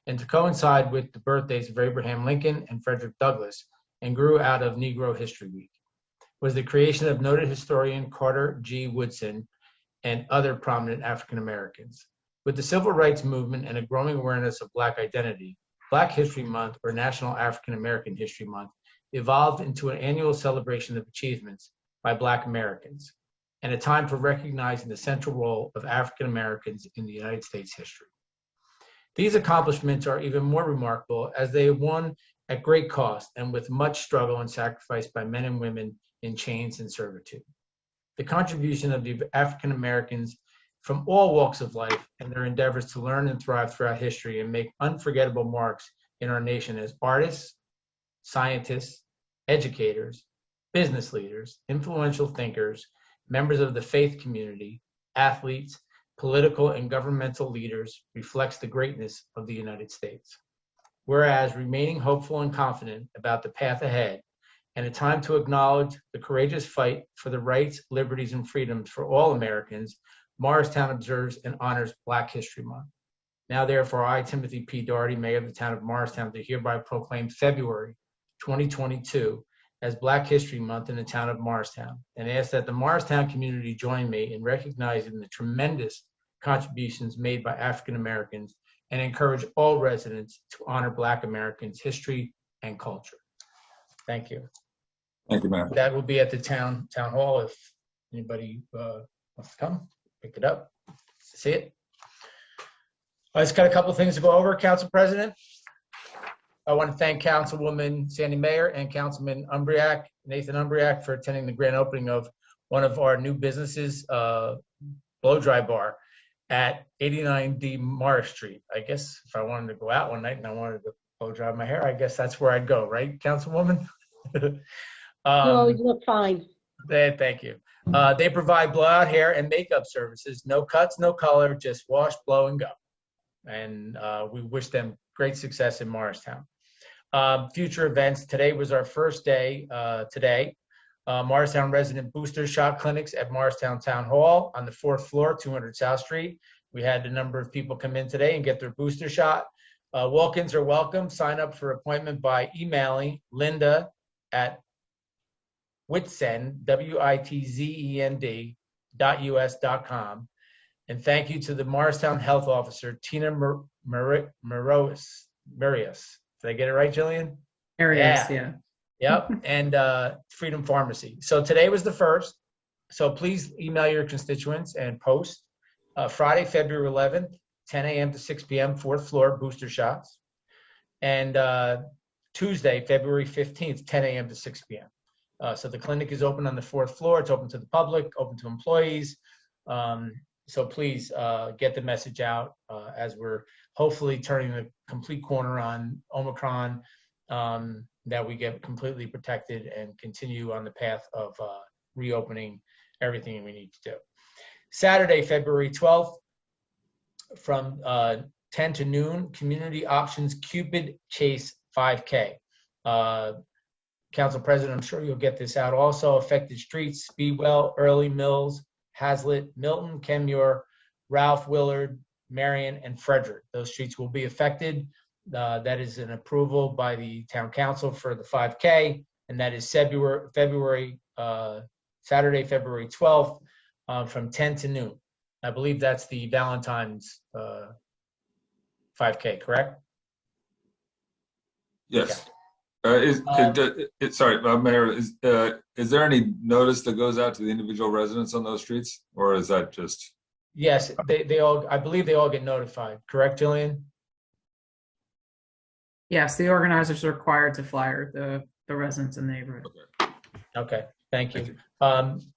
and to coincide with the birthdays of Abraham Lincoln and Frederick Douglass, and grew out of Negro History Week. Was the creation of noted historian Carter G. Woodson and other prominent African Americans. With the civil rights movement and a growing awareness of Black identity, Black History Month, or National African American History Month, evolved into an annual celebration of achievements by Black Americans, and a time for recognizing the central role of African Americans in the United States history. These accomplishments are even more remarkable as they have won at great cost and with much struggle and sacrifice by men and women in chains and servitude. The contribution of the African Americans from all walks of life and their endeavors to learn and thrive throughout history and make unforgettable marks in our nation as artists, scientists, educators, business leaders, influential thinkers, members of the faith community, athletes, political and governmental leaders reflects the greatness of the United States. Whereas remaining hopeful and confident about the path ahead and a time to acknowledge the courageous fight for the rights, liberties, and freedoms for all Americans, Morristown observes and honors Black History Month. Now, therefore, I, Timothy P. Doherty, Mayor of the town of Morristown, do hereby proclaim February 2022 as Black History Month in the town of Morristown, and ask that the Morristown community join me in recognizing the tremendous contributions made by African Americans and encourage all residents to honor Black Americans' history and culture. Thank you. Thank you, Mayor. That will be at the town hall if anybody wants to come, pick it up, see it. I just got a couple of things to go over, Council President. I want to thank Councilwoman Sandy Mayer and Councilman Umbriack, Nathan Umbriack, for attending the grand opening of one of our new businesses, Blow Dry Bar at 89D Morris Street. I guess if I wanted to go out one night and I wanted to blow dry my hair, I guess that's where I'd go, right, Councilwoman? You always look fine. Thank you. They provide blowout hair and makeup services, no cuts, no color, just wash, blow, and go. And we wish them great success in Morristown. Future events. Today was our first day Morristown resident booster shot clinics at Morristown Town Hall on the 4th floor, 200 South Street. We had a number of people come in today and get their booster shot. Walk-ins are welcome. Sign up for appointment by emailing Linda at Witzend, WITZEND.US.com. And thank you to the Morristown Health Officer, Tina Marius. Did I get it right, Jillian? Arias, yeah. Yep, and Freedom Pharmacy. So today was the first. So please email your constituents and post. Friday, February 11th, 10 a.m. to 6 p.m., 4th floor, booster shots. And Tuesday, February 15th, 10 a.m. to 6 p.m. So the clinic is open on the 4th floor. It's open to the public, open to employees. So please get the message out as we're hopefully turning the complete corner on Omicron, that we get completely protected and continue on the path of reopening everything we need to do. Saturday, February 12th, from 10 to noon, Community Options Cupid Chase 5K. Council President, I'm sure you'll get this out also. Affected streets: Speedwell, Early Mills, Hazlitt, Milton, Kenmure, Ralph, Willard, Marion, and Frederick. Those streets will be affected. That is an approval by the town council for the 5K, and that is Saturday, February 12th, from 10 to noon. I believe that's the Valentine's 5K, correct? Yes. Sorry, Mayor, is there any notice that goes out to the individual residents on those streets, or is that just? Yes, they all, I believe they all get notified, correct, Jillian? Yes, the organizers are required to flyer the residents in the neighborhood. Okay, thank you.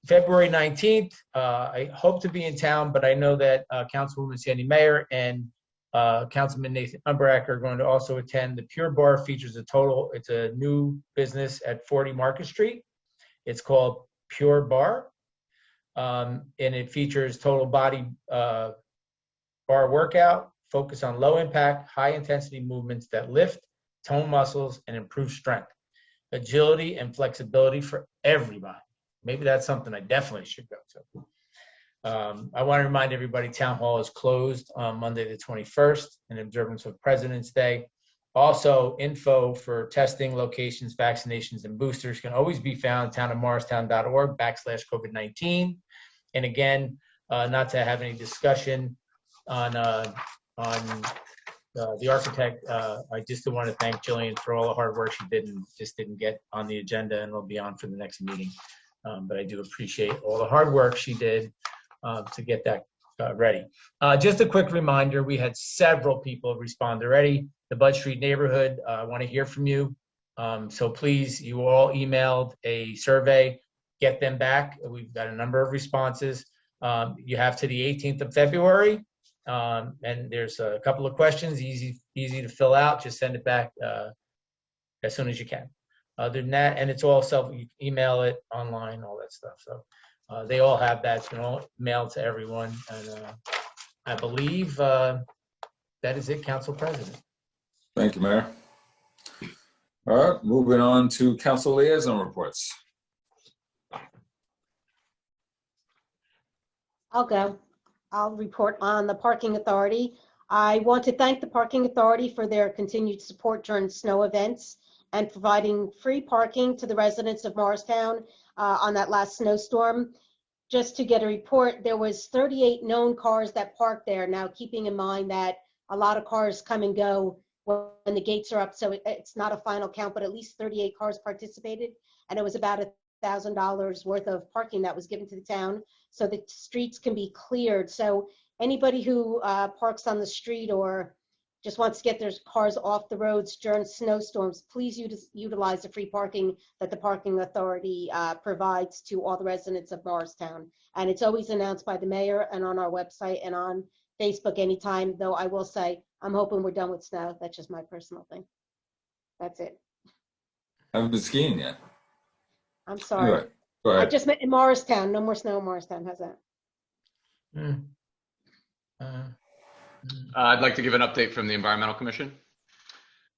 February 19th, I hope to be in town, but I know that Councilwoman Sandy Mayer and Councilman Nathan Umbrack are going to also attend. The Pure Bar features it's a new business at 40 Market Street. It's called Pure Bar, and it features total body bar workout, focus on low impact, high intensity movements that lift, tone muscles, and improve strength, agility, and flexibility for everybody. Maybe that's something I definitely should go to. I want to remind everybody, Town Hall is closed on Monday the 21st in observance of President's Day. Also, info for testing, locations, vaccinations, and boosters can always be found townofmorristown.org/COVID-19. And again, not to have any discussion on the architect, I just want to thank Jillian for all the hard work she did and just didn't get on the agenda and will be on for the next meeting. But I do appreciate all the hard work she did to get that ready. Just a quick reminder, we had several people respond already. The Bud Street neighborhood, I want to hear from you. So please, you all emailed a survey, get them back. We've got a number of responses. You have to the 18th of February. And there's a couple of questions, easy to fill out. Just send it back as soon as you can. Other than that, and it's all you email it online, all that stuff. So they all have that. It's been all mailed to everyone. And I believe that is it, Council President. Thank you, Mayor. All right, moving on to council liaison reports. I'll go. I'll report on the Parking Authority. I want to thank the Parking Authority for their continued support during snow events and providing free parking to the residents of Morristown on that last snowstorm. Just to get a report, there was 38 known cars that parked there. Now, keeping in mind that a lot of cars come and go when the gates are up, so it's not a final count, but at least 38 cars participated, and it was about $1,000 worth of parking that was given to the town, so the streets can be cleared. So anybody who parks on the street or just wants to get their cars off the roads during snowstorms, please utilize the free parking that the Parking Authority provides to all the residents of Morristown. And it's always announced by the mayor and on our website and on Facebook anytime, though I will say, I'm hoping we're done with snow. That's just my personal thing. That's it. Haven't been skiing yet. I'm sorry. Anyway, go ahead. I just meant in Morristown. No more snow in Morristown. How's that? I'd like to give an update from the Environmental Commission.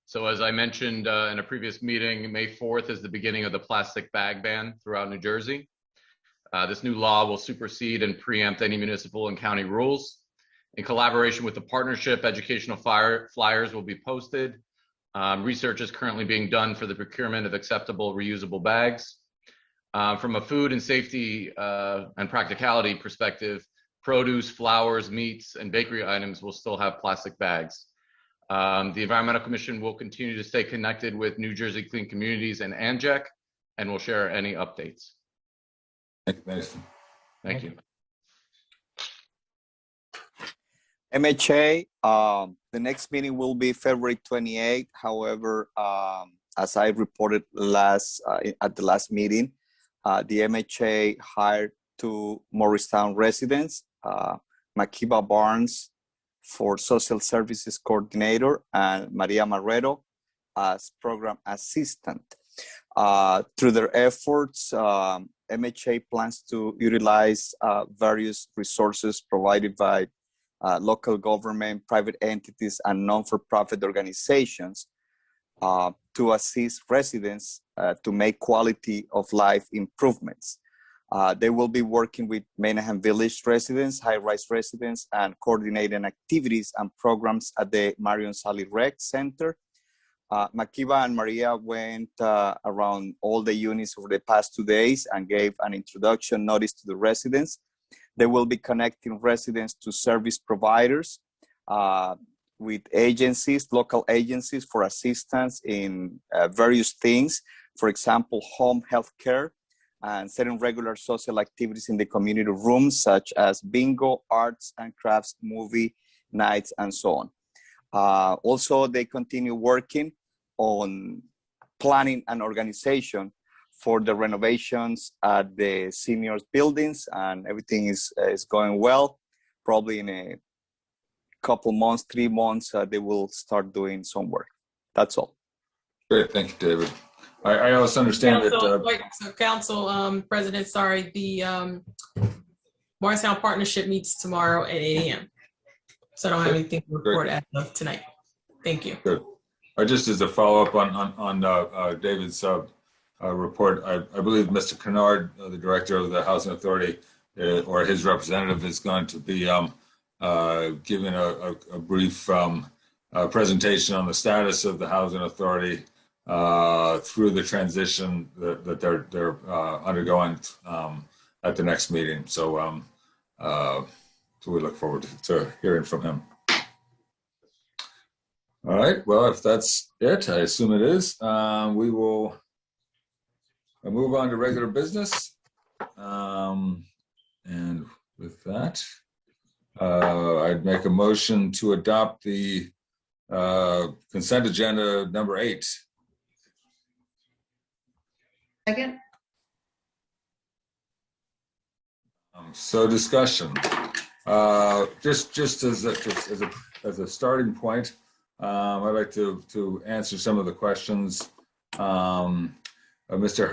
So as I mentioned in a previous meeting, May 4th is the beginning of the plastic bag ban throughout New Jersey. This new law will supersede and preempt any municipal and county rules. In collaboration with the partnership, educational flyers will be posted. Research is currently being done for the procurement of acceptable reusable bags. From a food and safety and practicality perspective, produce, flowers, meats, and bakery items will still have plastic bags. The Environmental Commission will continue to stay connected with New Jersey Clean Communities and ANJEC, and will share any updates. Thanks. Thank you. MHA, the next meeting will be February 28th. However, as I reported at the last meeting, the MHA hired 2 Morristown residents, Makiba Barnes for Social Services Coordinator and Maria Marrero as Program Assistant. Through their efforts, MHA plans to utilize various resources provided by local government, private entities, and non-for-profit organizations to assist residents to make quality of life improvements. They will be working with Maynahan Village residents, high-rise residents, and coordinating activities and programs at the Marion Sally Rec Center. Makiba and Maria went around all the units over the past 2 days and gave an introduction notice to the residents. They will be connecting residents to service providers with agencies, local agencies for assistance in various things. For example, home health care and certain regular social activities in the community rooms, such as bingo, arts and crafts, movie nights, and so on. Also, they continue working on planning and organization for the renovations at the seniors buildings, and everything is going well. Probably in a couple months, 3 months, they will start doing some work. That's all. Great, thank you, David. I also understand Council President, sorry, the Morristown Partnership meets tomorrow at 8 a.m. So I don't have anything to report as of tonight. Thank you. Good. Just as a follow-up on David's report, I believe Mr. Kennard, the director of the Housing Authority, or his representative, is going to be giving a brief presentation on the status of the Housing Authority through the transition that they're undergoing at the next meeting. So, so we look forward to hearing from him. All right. Well, if that's it, I assume it is. We will move on to regular business. And with that, I'd make a motion to adopt the consent agenda number 8. Second. So discussion. Just as a starting point, I'd like to answer some of the questions. Mr.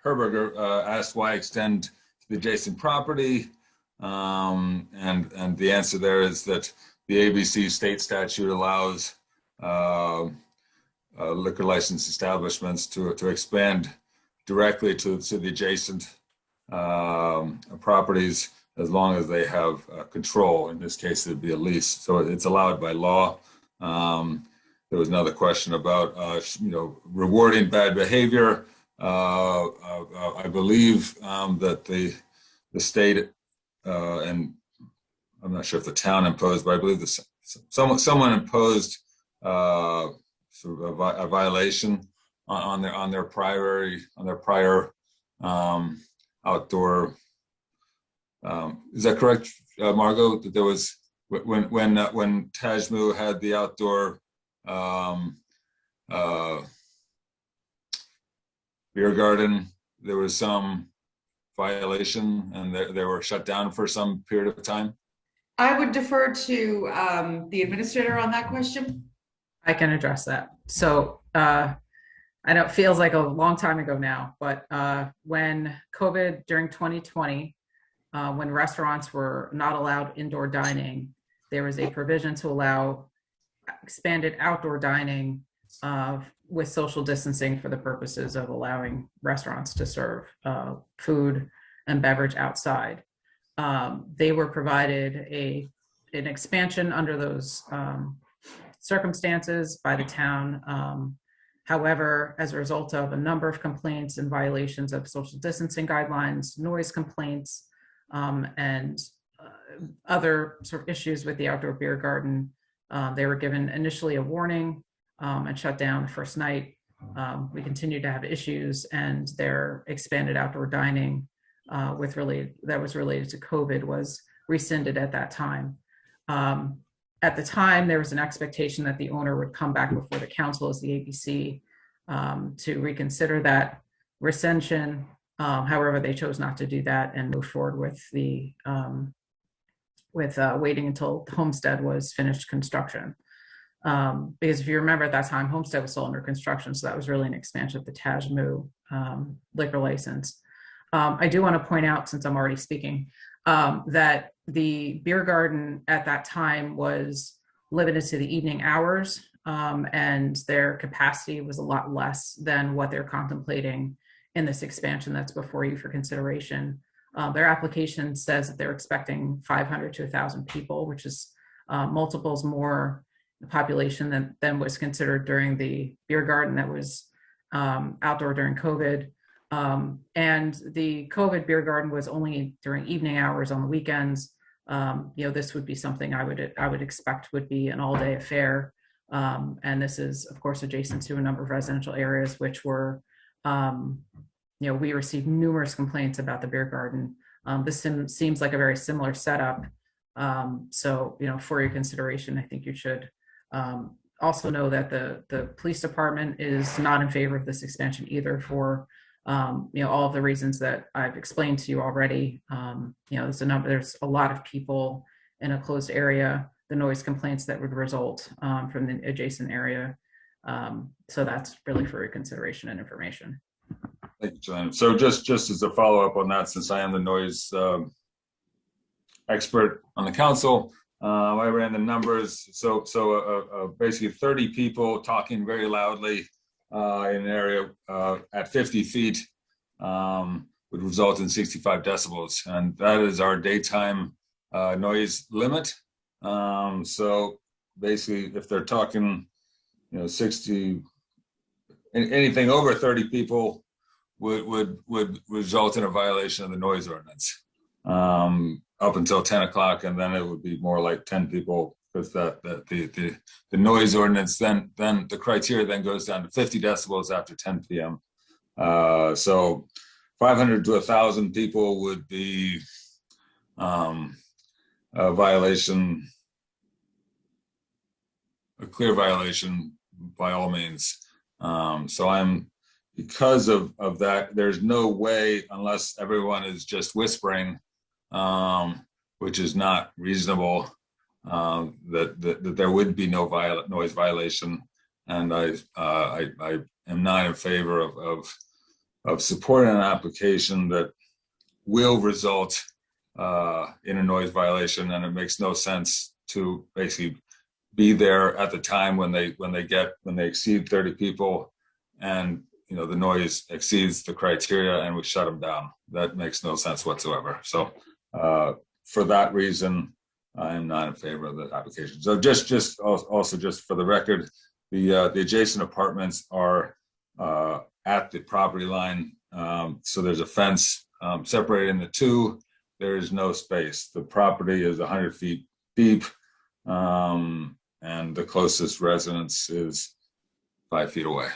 Herberger asked why extend to the adjacent property, and the answer there is that the ABC state statute allows liquor license establishments to expand directly to the adjacent properties as long as they have control. In this case, it'd be a lease, so it's allowed by law. There was another question about rewarding bad behavior. I believe that the state and I'm not sure if the town imposed, but I believe someone imposed sort of a violation on their prior outdoor. Is that correct, Margot? That there was when Tajmu had the outdoor beer garden, there was some violation and they were shut down for some period of time? I would defer to the administrator on that question. I can address that. So I know it feels like a long time ago now, but when COVID during 2020, when restaurants were not allowed indoor dining, there was a provision to allow expanded outdoor dining with social distancing for the purposes of allowing restaurants to serve food and beverage outside. They were provided an expansion under those circumstances by the town. However, as a result of a number of complaints and violations of social distancing guidelines, noise complaints, and other sort of issues with the outdoor beer garden, They were given initially a warning and shut down the first night. We continue to have issues, and their expanded outdoor dining that was related to COVID was rescinded at that time. At the time, there was an expectation that the owner would come back before the council as the ABC to reconsider that rescission. However, they chose not to do that and move forward with the waiting until Homestead was finished construction. Because if you remember at that time, Homestead was still under construction, so that was really an expansion of the Taj Moo liquor license. I do want to point out, since I'm already speaking, that the beer garden at that time was limited to the evening hours, and their capacity was a lot less than what they're contemplating in this expansion that's before you for consideration. Their application says that they're expecting 500 to 1,000 people, which is multiples more population than was considered during the beer garden that was outdoor during COVID. And the COVID beer garden was only during evening hours on the weekends. This would be something I would expect would be an all-day affair. And this is, of course, adjacent to a number of residential areas, which were, we received numerous complaints about the beer garden. This seems like a very similar setup. So, for your consideration, I think you should also know that the police department is not in favor of this expansion either for, all of the reasons that I've explained to you already. There's a lot of people in a closed area, the noise complaints that would result from the adjacent area. So that's really for your consideration and information. Thank you, John. So just as a follow-up on that, since I am the noise expert on the council, I ran the numbers. So basically 30 people talking very loudly in an area at 50 feet would result in 65 decibels. And that is our daytime noise limit. So basically, if they're talking, 60, anything over 30 people would result in a violation of the noise ordinance up until 10 o'clock, and then it would be more like 10 people, because the noise ordinance then the criteria then goes down to 50 decibels after 10 p.m. So 500 to 1,000 people would be a violation, a clear violation by all means. So because of that, there's no way, unless everyone is just whispering, which is not reasonable, that there would be no noise violation. And I am not in favor of supporting an application that will result in a noise violation, and it makes no sense to basically be there at the time when they exceed 30 people, and the noise exceeds the criteria, and we shut them down. That makes no sense whatsoever. So for that reason, I am not in favor of the application. So just for the record, the adjacent apartments are at the property line. So there's a fence separating the two. There is no space. The property is 100 feet deep, and the closest residence is 5 feet away.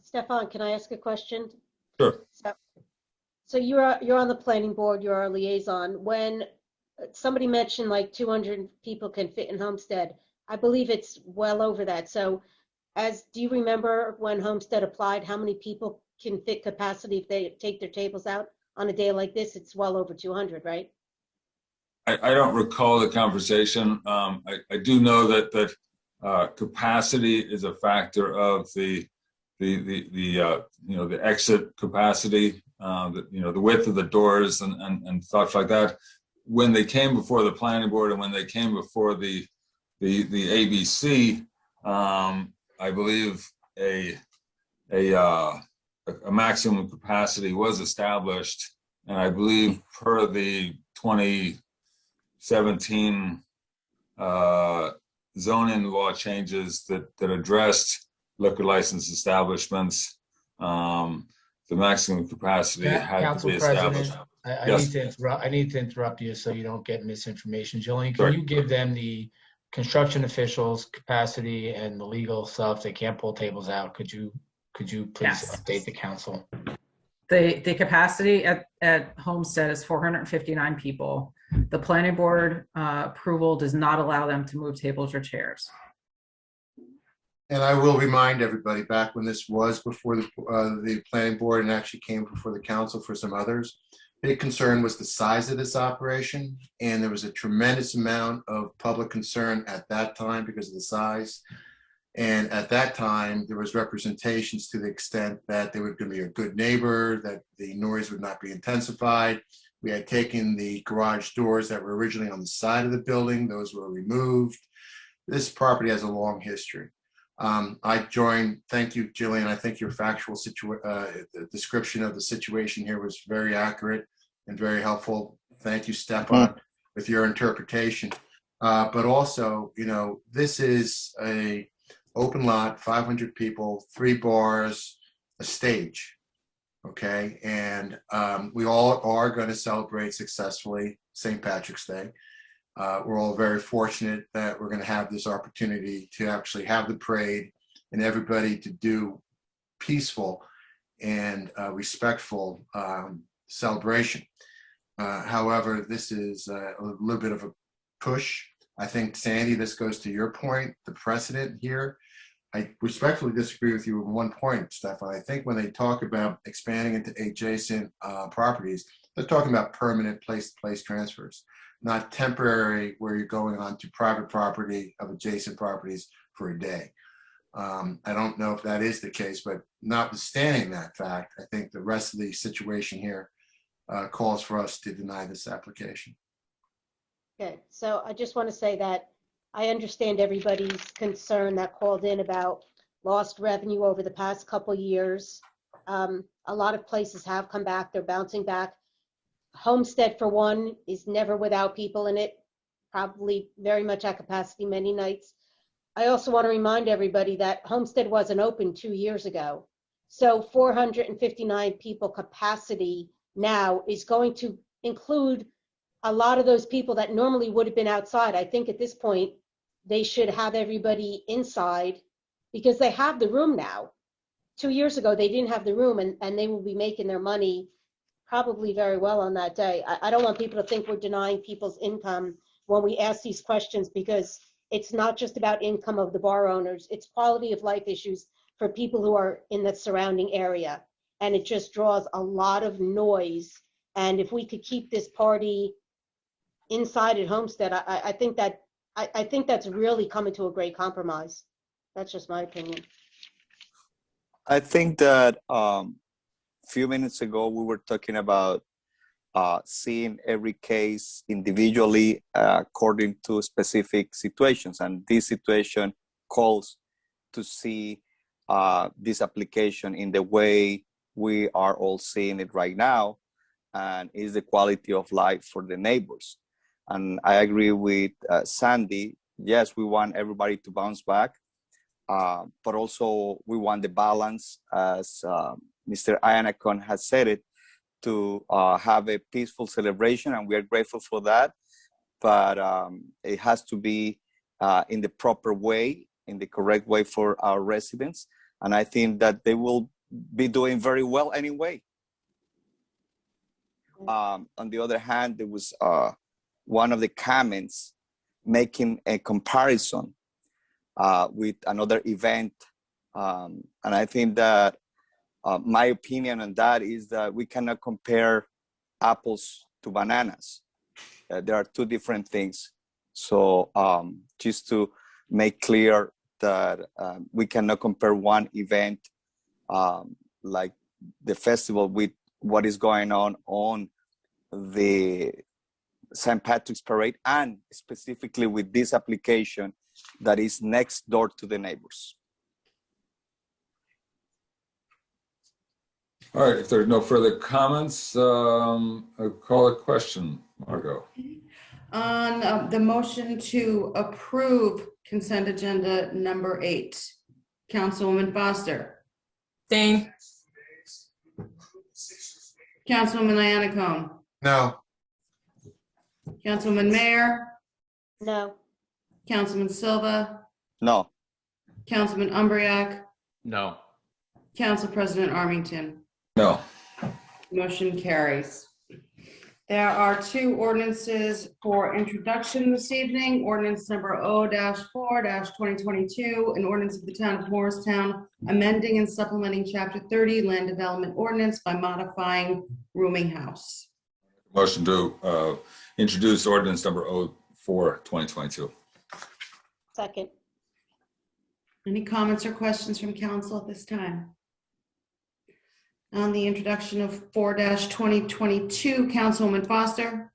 Stefan, can I ask a question? Sure. So you're on the planning board, you're our liaison. When somebody mentioned like 200 people can fit in Homestead, I believe it's well over that. So do you remember when Homestead applied, how many people can fit capacity if they take their tables out on a day like this? It's well over 200, right? I don't recall the conversation. I do know that capacity is a factor of the exit capacity, the width of the doors and stuff like that. When they came before the planning board and when they came before the ABC, I believe a maximum capacity was established, and I believe per the 2017 zoning law changes that addressed liquor license establishments, the maximum capacity had Council to be established. President, I need to interrupt you so you don't get misinformation. Jillian, can you give them the construction officials capacity and the legal stuff, they can't pull tables out. Could you please Yes. update the council? The capacity at Homestead is 459 people. The planning board approval does not allow them to move tables or chairs. And I will remind everybody, back when this was before the planning board and actually came before the council for some others, big concern was the size of this operation. And there was a tremendous amount of public concern at that time because of the size. And at that time, there was representations to the extent that they were going to be a good neighbor, that the noise would not be intensified. We had taken the garage doors that were originally on the side of the building. Those were removed. This property has a long history. I joined, thank you, Jillian. I think your factual description of the situation here was very accurate and very helpful. Thank you, Stefan, with your interpretation. But also, you know, this is a open lot, 500 people, 3 bars, a stage, okay? And we all are going to celebrate successfully St. Patrick's Day. We're all very fortunate that we're going to have this opportunity to actually have the parade and everybody to do peaceful and respectful celebration. However, this is a little bit of a push. I think, Sandy, this goes to your point, the precedent here. I respectfully disagree with you on one point, Stefan. I think when they talk about expanding into adjacent properties, they're talking about permanent place-to-place transfers, not temporary where you're going on to private property of adjacent properties for a day. I don't know if that is the case, but notwithstanding that fact, I think the rest of the situation here calls for us to deny this application. Okay, so I just want to say that I understand everybody's concern that called in about lost revenue over the past couple years. A lot of places have come back, they're bouncing back. Homestead, for one, is never without people in it, probably very much at capacity many nights. I also want to remind everybody that Homestead wasn't open 2 years ago. So 459 people capacity now is going to include a lot of those people that normally would have been outside. I think at this point, they should have everybody inside because they have the room now. 2 years ago, they didn't have the room and they will be making their money probably very well on that day. I don't want people to think we're denying people's income when we ask these questions, because it's not just about income of the bar owners, it's quality of life issues for people who are in the surrounding area. And it just draws a lot of noise. And if we could keep this party inside at Homestead, I think that's really coming to a great compromise. That's just my opinion. I think that a few minutes ago we were talking about seeing every case individually according to specific situations, and this situation calls to see this application in the way we are all seeing it right now, and is the quality of life for the neighbors. And I agree with Sandy. Yes, we want everybody to bounce back, but also we want the balance, as Mr. Iannacone has said it, to have a peaceful celebration, and we are grateful for that. But it has to be in the proper way, in the correct way for our residents. And I think that they will be doing very well anyway. On the other hand, there was one of the comments making a comparison with another event. And I think that my opinion on that is that we cannot compare apples to bananas. There are two different things. So just to make clear that we cannot compare one event like the festival with what is going on the St. Patrick's Parade, and specifically with this application that is next door to the neighbors. All right, if there's no further comments, I'll call a question, Margot. On the motion to approve consent agenda number 8, Councilwoman Foster. Dane. Councilwoman Iannacone. No. Councilwoman Mayer. No. Councilman Silva, No. Councilman Umbriak, No. Council President Armington. No. Motion carries. There are two ordinances for introduction this evening. Ordinance number O-4-2022, an ordinance of the town of Morristown, amending and supplementing chapter 30 land development ordinance by modifying rooming house. Motion to introduce ordinance number 04-2022. Second. Any comments or questions from council at this time? On the introduction of 4-2022, Councilwoman Foster,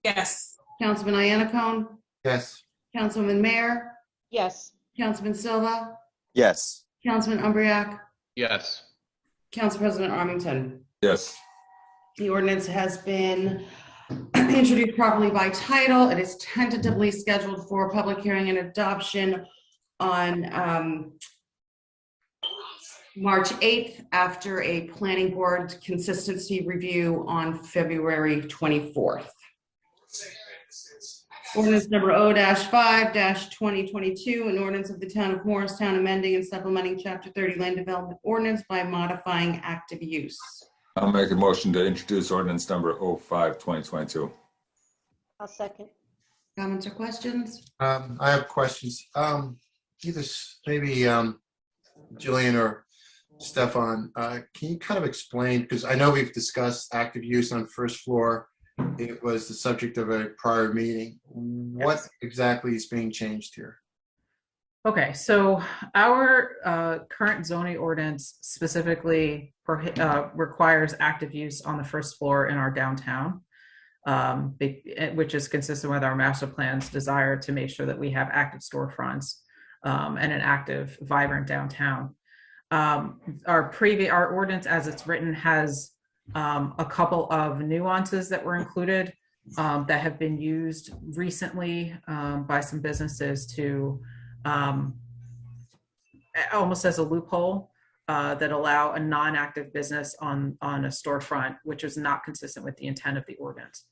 Yes. Councilman Iannacone, Yes. Councilman Mayor, Yes. Councilman Silva, Yes. Councilman Umbriak, Yes. Council President Armington. Yes. The ordinance has been introduced properly by title. It is tentatively scheduled for public hearing and adoption on March 8th after a planning board consistency review on February 24th. Ordinance number O-5-2022, an ordinance of the town of Morristown amending and supplementing chapter 30 land development ordinance by modifying active use. I'll make a motion to introduce ordinance number 05-2022. I'll second. Comments or questions? I have questions. Either maybe Jillian or Stefan, can you kind of explain, because I know we've discussed active use on first floor. It was the subject of a prior meeting. What exactly is being changed here? Okay, so our current zoning ordinance specifically requires active use on the first floor in our downtown, which is consistent with our master plan's desire to make sure that we have active storefronts and an active, vibrant downtown. Our ordinance as it's written has a couple of nuances that were included that have been used recently by some businesses to almost as a loophole that allow a non-active business on a storefront, which is not consistent with the intent of the ordinance.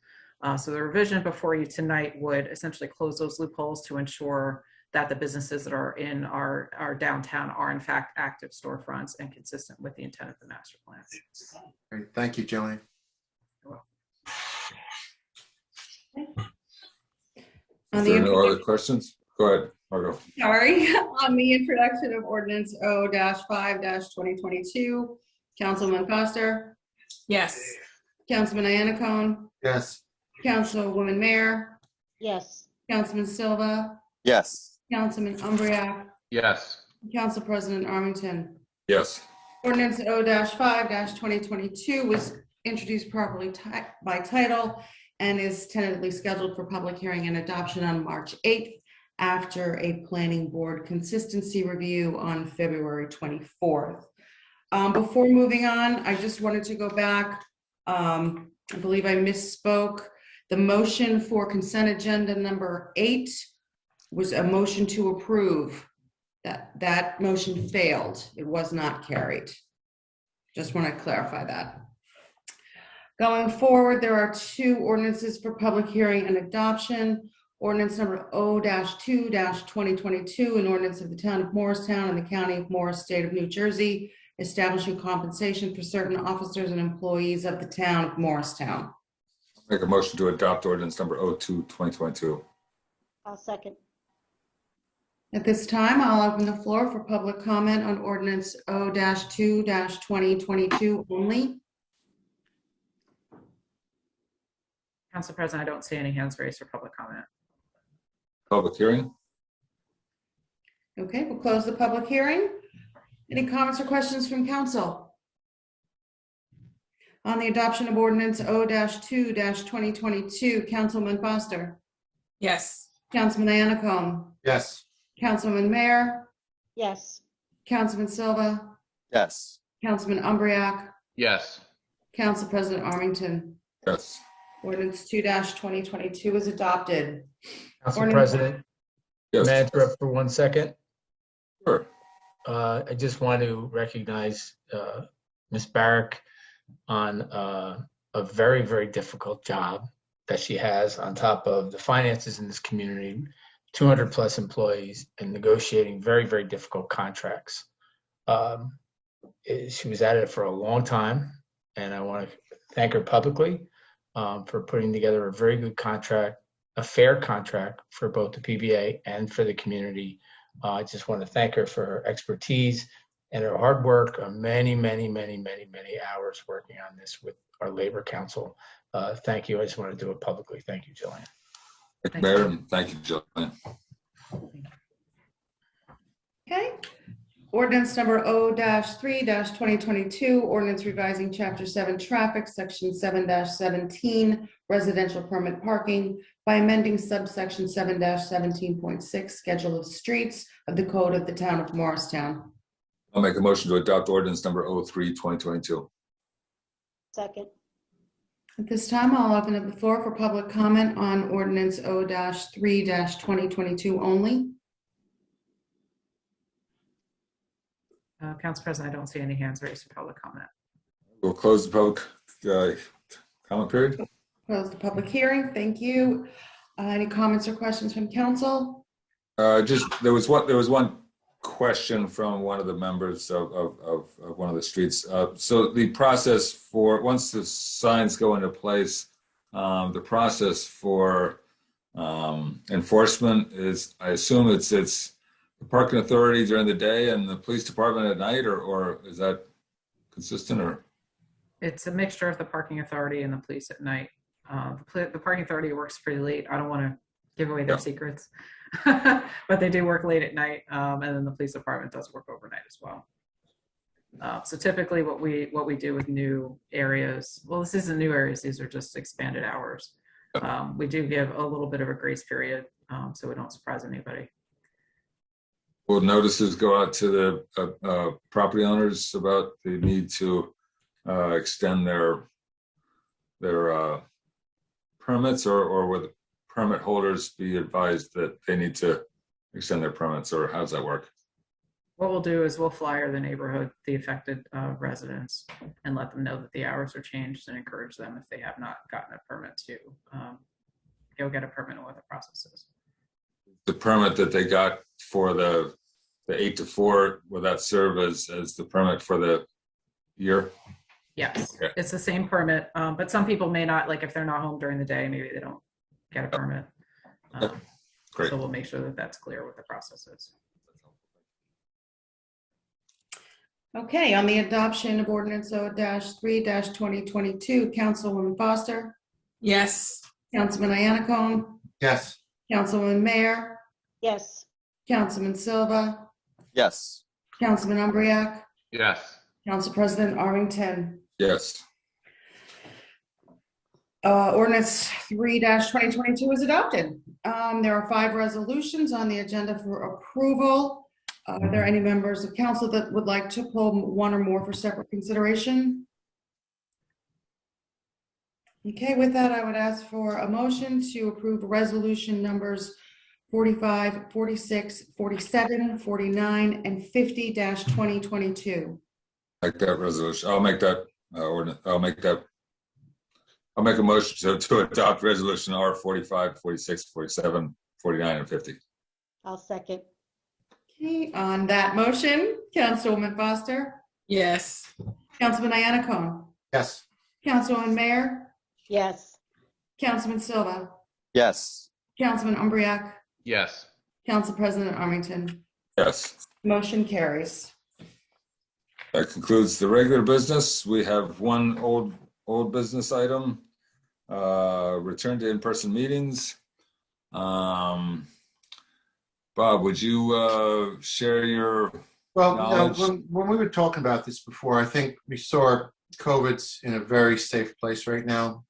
So the revision before you tonight would essentially close those loopholes to ensure that the businesses that are in our downtown are in fact active storefronts and consistent with the intent of the master plan. Great. Thank you, Jillian. Is there no other questions? Go ahead, Margo. Sorry, on the introduction of ordinance O-5-2022, Councilman Foster, Yes. Councilman Iannacone, Yes. Councilwoman Mayor, Yes. Councilman Silva, Yes. Councilman Umbriak, Yes. Council President Armington. Yes. Ordinance O-5-2022 was introduced properly by title and is tentatively scheduled for public hearing and adoption on March 8th after a planning board consistency review on February 24th. Before moving on, I just wanted to go back. I believe I misspoke. The motion for consent agenda number 8 was a motion to approve. That motion failed. It was not carried. Just want to clarify that. Going forward, there are two ordinances for public hearing and adoption. Ordinance number O-2-2022, an ordinance of the town of Morristown and the county of Morris, state of New Jersey, establishing compensation for certain officers and employees of the town of Morristown. Make a motion to adopt ordinance number O-2-2022. I'll second. At this time, I'll open the floor for public comment on ordinance O-2-2022 only. Council President, I don't see any hands raised for public comment. Public hearing? Okay, we'll close the public hearing. Any comments or questions from council? On the adoption of ordinance O-2-2022, Councilman Foster, Yes. Councilman Iannacone, Yes. Councilman Mayor, Yes. Councilman Silva, Yes. Councilman Umbriak, Yes. Council President Armington. Yes. Ordinance 2-2022 is adopted. Council Ordinance- President, Yes. may I interrupt for 1 second? Sure. I just want to recognize Ms. Barrick on a very, very difficult job that she has on top of the finances in this community. 200 plus employees and negotiating very, very difficult contracts. She was at it for a long time, and I want to thank her publicly for putting together a very good contract, a fair contract for both the PBA and for the community. I just want to thank her for her expertise and her hard work, many hours working on this with our Labor Council. Thank you. I just want to do it publicly. Thank you, Jillian. Thank you, Mayor, and thank you, Jillian. Okay. Ordinance number O-3-2022, ordinance revising Chapter 7 Traffic, Section 7-17, residential permit parking by amending subsection 7-17.6, Schedule of Streets of the Code of the Town of Morristown. I'll make a motion to adopt ordinance number O-3-2022. Second. At this time, I'll open up the floor for public comment on ordinance O-3-2022 only. Council President, I don't see any hands raised for public comment. We'll close the public comment period. Close the public hearing. Thank you. Any comments or questions from council? Just there was one question from one of the members of one of the streets. So the process for once the signs go into place, the process for enforcement is, I assume it's the parking authority during the day and the police department at night, or is that consistent? Or It's a mixture of the parking authority and the police at night. The parking authority works pretty late. I don't want to give away their secrets, but they do work late at night, and then the police department does work overnight as well. So typically, what we do with new areas, well, this isn't new areas; these are just expanded hours. We do give a little bit of a grace period, so we don't surprise anybody. will notices go out to the property owners about the need to extend their permits, or will the permit holders be advised that they need to extend their permits, or how does that work? What we'll do is we'll flyer the neighborhood, the affected residents, and let them know that the hours are changed, and encourage them, if they have not gotten a permit, to go get a permit and what the process is. The permit that they got for the 8 to 4, will that serve as the permit for the year? Yes, Okay. it's the same permit, but some people may not, like if they're not home during the day, maybe they don't get a permit. Great. So we'll make sure that that's clear what the process is. Okay, on the adoption of ordinance O-3-2022, Councilwoman Foster, Yes. Councilman Iannacone, Yes. Councilwoman Mayer, Yes. Councilman Silva, Yes. Councilman Umbriak, Yes. Council President Armington. Yes. Ordinance 3-2022 is adopted. There are 5 resolutions on the agenda for approval. Are there any members of council that would like to pull one or more for separate consideration? Okay, with that, I would ask for a motion to approve resolution numbers 45, 46, 47, 49, and 50-2022. Make that resolution. I'll make that ordinance. I'll make a motion to adopt resolution R 45, 46, 47, 49, and 50. I'll second. Okay, on that motion, Councilwoman Foster, Yes. Councilman Iannacone, Yes. Councilwoman Mayer, Yes. Councilman Silva, Yes. Councilman Umbriak, Yes. Council President Armington. Yes. Motion carries. That concludes the regular business. We have one old business item. Return to in-person meetings. Bob, would you share your Well, knowledge? when we were talking about this before, I think we saw COVID's in a very safe place right now.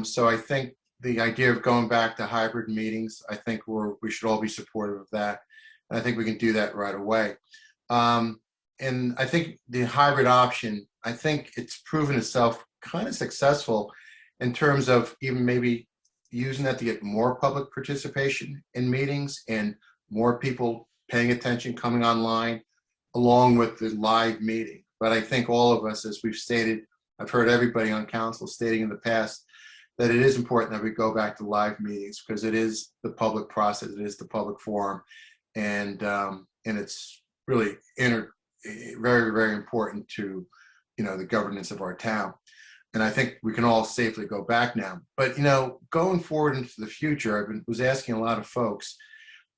So I think the idea of going back to hybrid meetings, I think we should all be supportive of that. And I think we can do that right away. And I think the hybrid option, I think it's proven itself kind of successful in terms of even maybe using that to get more public participation in meetings and more people paying attention, coming online, along with the live meeting. But I think all of us, as we've stated, I've heard everybody on council stating in the past that it is important that we go back to live meetings because it is the public process, it is the public forum, and it's really very, very important to, the governance of our town. And I think we can all safely go back now. But, going forward into the future, was asking a lot of folks,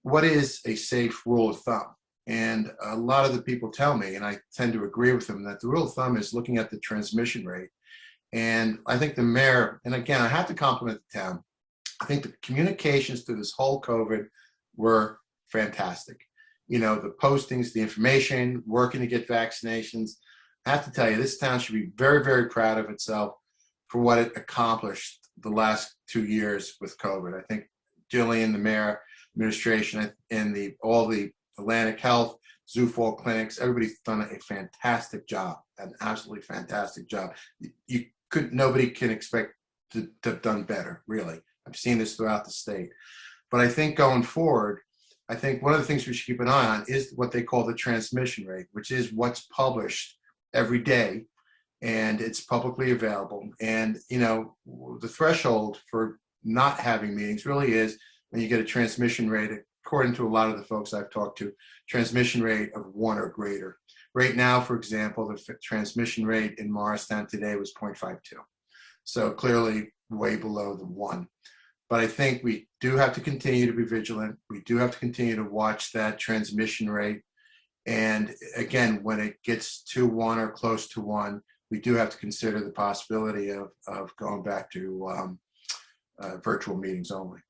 what is a safe rule of thumb? And a lot of the people tell me, and I tend to agree with them, that the rule of thumb is looking at the transmission rate. And I think the mayor, and again, I have to compliment the town, I think the communications through this whole COVID were fantastic. The postings, the information, working to get vaccinations. I have to tell you, this town should be very, very proud of itself for what it accomplished the last 2 years with COVID. I think Jillian, the mayor, administration, and all the Atlantic Health, Sioux Falls clinics, everybody's done a fantastic job, an absolutely fantastic job. Nobody can expect to have done better, really. I've seen this throughout the state. But I think going forward, I think one of the things we should keep an eye on is what they call the transmission rate, which is what's published every day, and it's publicly available. And, the threshold for not having meetings really is when you get a transmission rate, according to a lot of the folks I've talked to, transmission rate of 1 or greater. Right now, for example, the transmission rate in Morristown today was 0.52. So clearly way below the 1. But I think we do have to continue to be vigilant. We do have to continue to watch that transmission rate. And again, when it gets to 1 or close to 1, we do have to consider the possibility of going back to virtual meetings only.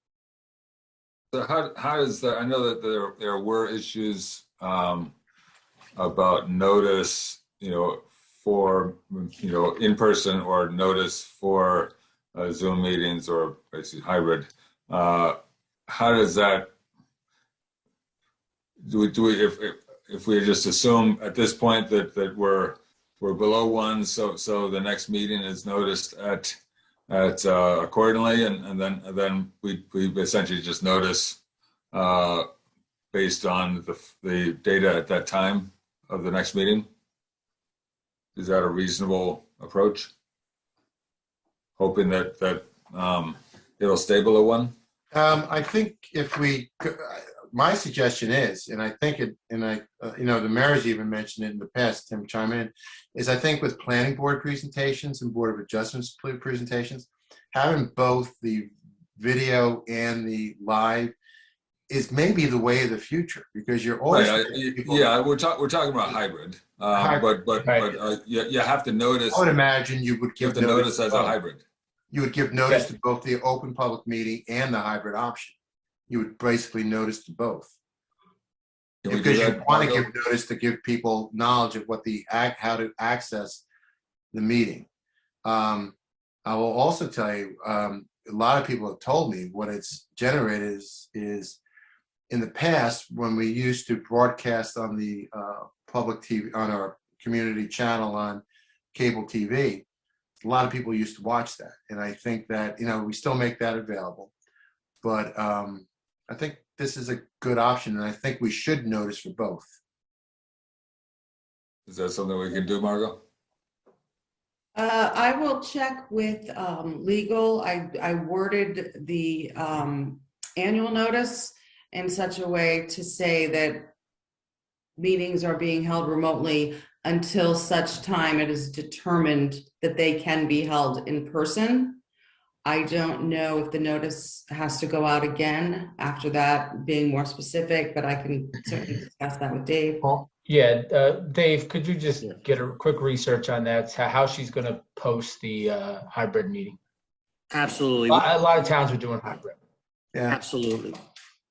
So how does that, I know that there were issues about notice, for, in-person or notice for Zoom meetings or basically hybrid. How does that, do we if we just assume at this point that we're below 1, so the next meeting is noticed at accordingly, and then we essentially just notice based on the data at that time of the next meeting? Is that a reasonable approach? Hoping that it'll stay below 1? I think my suggestion is, and I think the mayor's even mentioned it in the past, Tim chime in, is I think with planning board presentations and board of adjustments presentations, having both the video and the live is maybe the way of the future, because you're always we're talking about hybrid, but you have to notice. I would imagine you would give notice as a hybrid. You would give notice to both the open public meeting and the hybrid option. You would basically notice to both, because you want to give notice to give people knowledge of how to access the meeting. I will also tell you, a lot of people have told me what it's generated is in the past, when we used to broadcast on the public TV, on our community channel on cable TV, a lot of people used to watch that. And I think that, we still make that available. But I think this is a good option, and I think we should notice for both. Is that something we can do, Margot? I will check with legal. I worded the annual notice in such a way to say that meetings are being held remotely until such time it is determined that they can be held in person. I don't know if the notice has to go out again after that, being more specific, but I can certainly discuss that with Dave. Yeah, Dave, could you just get a quick research on that, how she's going to post the hybrid meeting? Absolutely. A lot of towns are doing hybrid. Yeah, absolutely.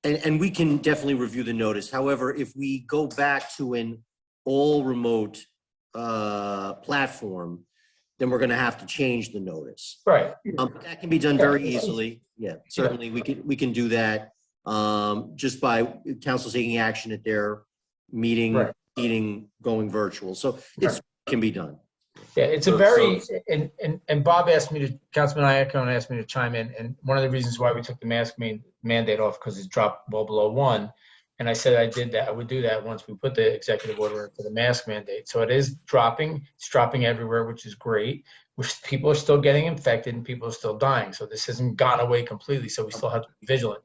And we can definitely review the notice. However, if we go back to an all remote platform, then we're going to have to change the notice. Right. That can be done very easily. Yeah, certainly we can do that just by council taking action at their meeting, going virtual. So it can be done. Yeah, it's a and Bob asked me to, Councilman Iacone asked me to chime in, and one of the reasons why we took the mask mandate off because it's dropped well below 1. And I said I would do that once we put the executive order for the mask mandate. So it is dropping. It's dropping everywhere, which is great. people are still getting infected and people are still dying. So this hasn't gone away completely. So we still have to be vigilant.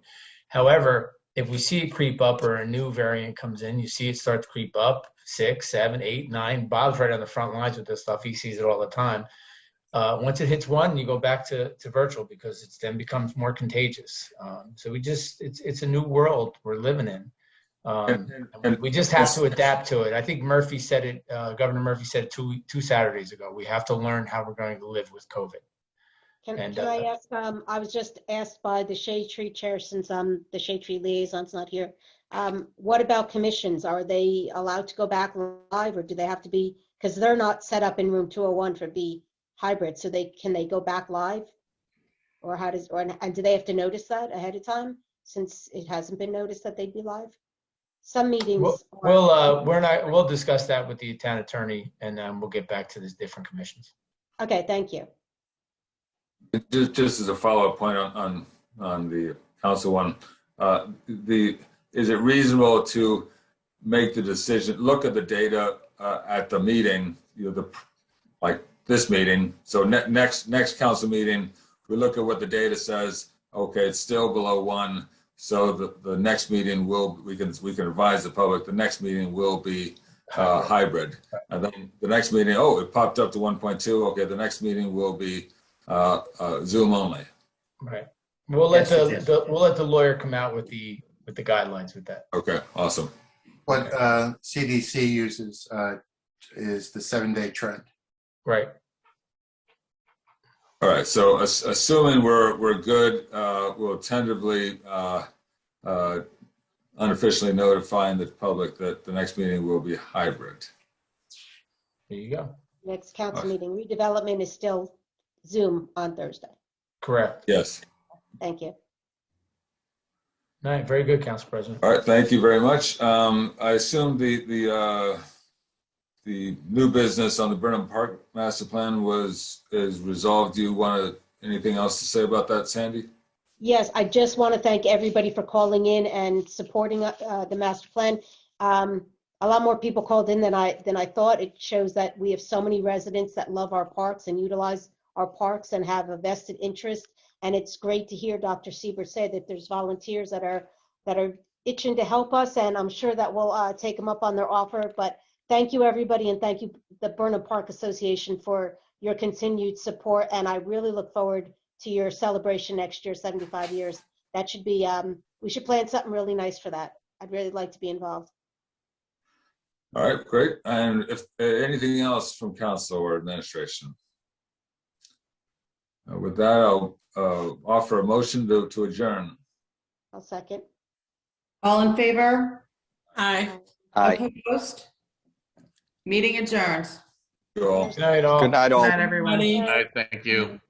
However, if we see it creep up or a new variant comes in, you see it start to creep up 6, 7, 8, 9. Bob's right on the front lines with this stuff. He sees it all the time. Once it hits 1, you go back to virtual because it then becomes more contagious. So it's a new world we're living in. And we just have to adapt to it. I think Murphy said it, Governor Murphy said it two Saturdays ago. We have to learn how we're going to live with COVID. Can I ask, I was just asked by the Shade Tree Chair, since the Shade Tree Liaison's not here. What about commissions? Are they allowed to go back live, or do they have to be, because they're not set up in room 201 for B hybrid, so can they go back live? Or and do they have to notice that ahead of time, since it hasn't been noticed that they'd be live? Some meetings. We'll discuss that with the town attorney, and then we'll get back to the different commissions. Okay, thank you. Just as a follow-up point on the council one, is it reasonable to make the decision, look at the data at the meeting, like this meeting? So next council meeting, we look at what the data says. Okay, it's still below 1. So the next meeting we can advise the public. The next meeting will be hybrid, and then the next meeting, it popped up to 1.2. Okay, the next meeting will be Zoom only. Right. We'll let the lawyer come out with the guidelines with that. Okay. Awesome. What CDC uses is the 7-day trend. Right. All right. So assuming we're good, we'll tentatively unofficially notifying the public that the next meeting will be hybrid. There you go. Next council meeting, redevelopment is still Zoom on Thursday. Correct. Yes. Thank you. All right. Very good, Council President. All right. Thank you very much. I assume the new business on the Burnham Park Master Plan is resolved. Do you want anything else to say about that, Sandy? Yes, I just want to thank everybody for calling in and supporting the master plan. A lot more people called in than I thought. It shows that we have so many residents that love our parks and utilize our parks and have a vested interest. And it's great to hear Dr. Siebert say that there's volunteers that are itching to help us, and I'm sure that we'll take them up on their offer. But thank you, everybody, and thank you, the Burnham Park Association, for your continued support. And I really look forward to your celebration next year, 75 years. That should be, we should plan something really nice for that. I'd really like to be involved. All right, great. And if anything else from council or administration? With that, I'll offer a motion to adjourn. I'll second. All in favor? Aye. Aye. Opposed? Meeting adjourned. Good night, all. Good night, all. Good night, everyone. All right, thank you.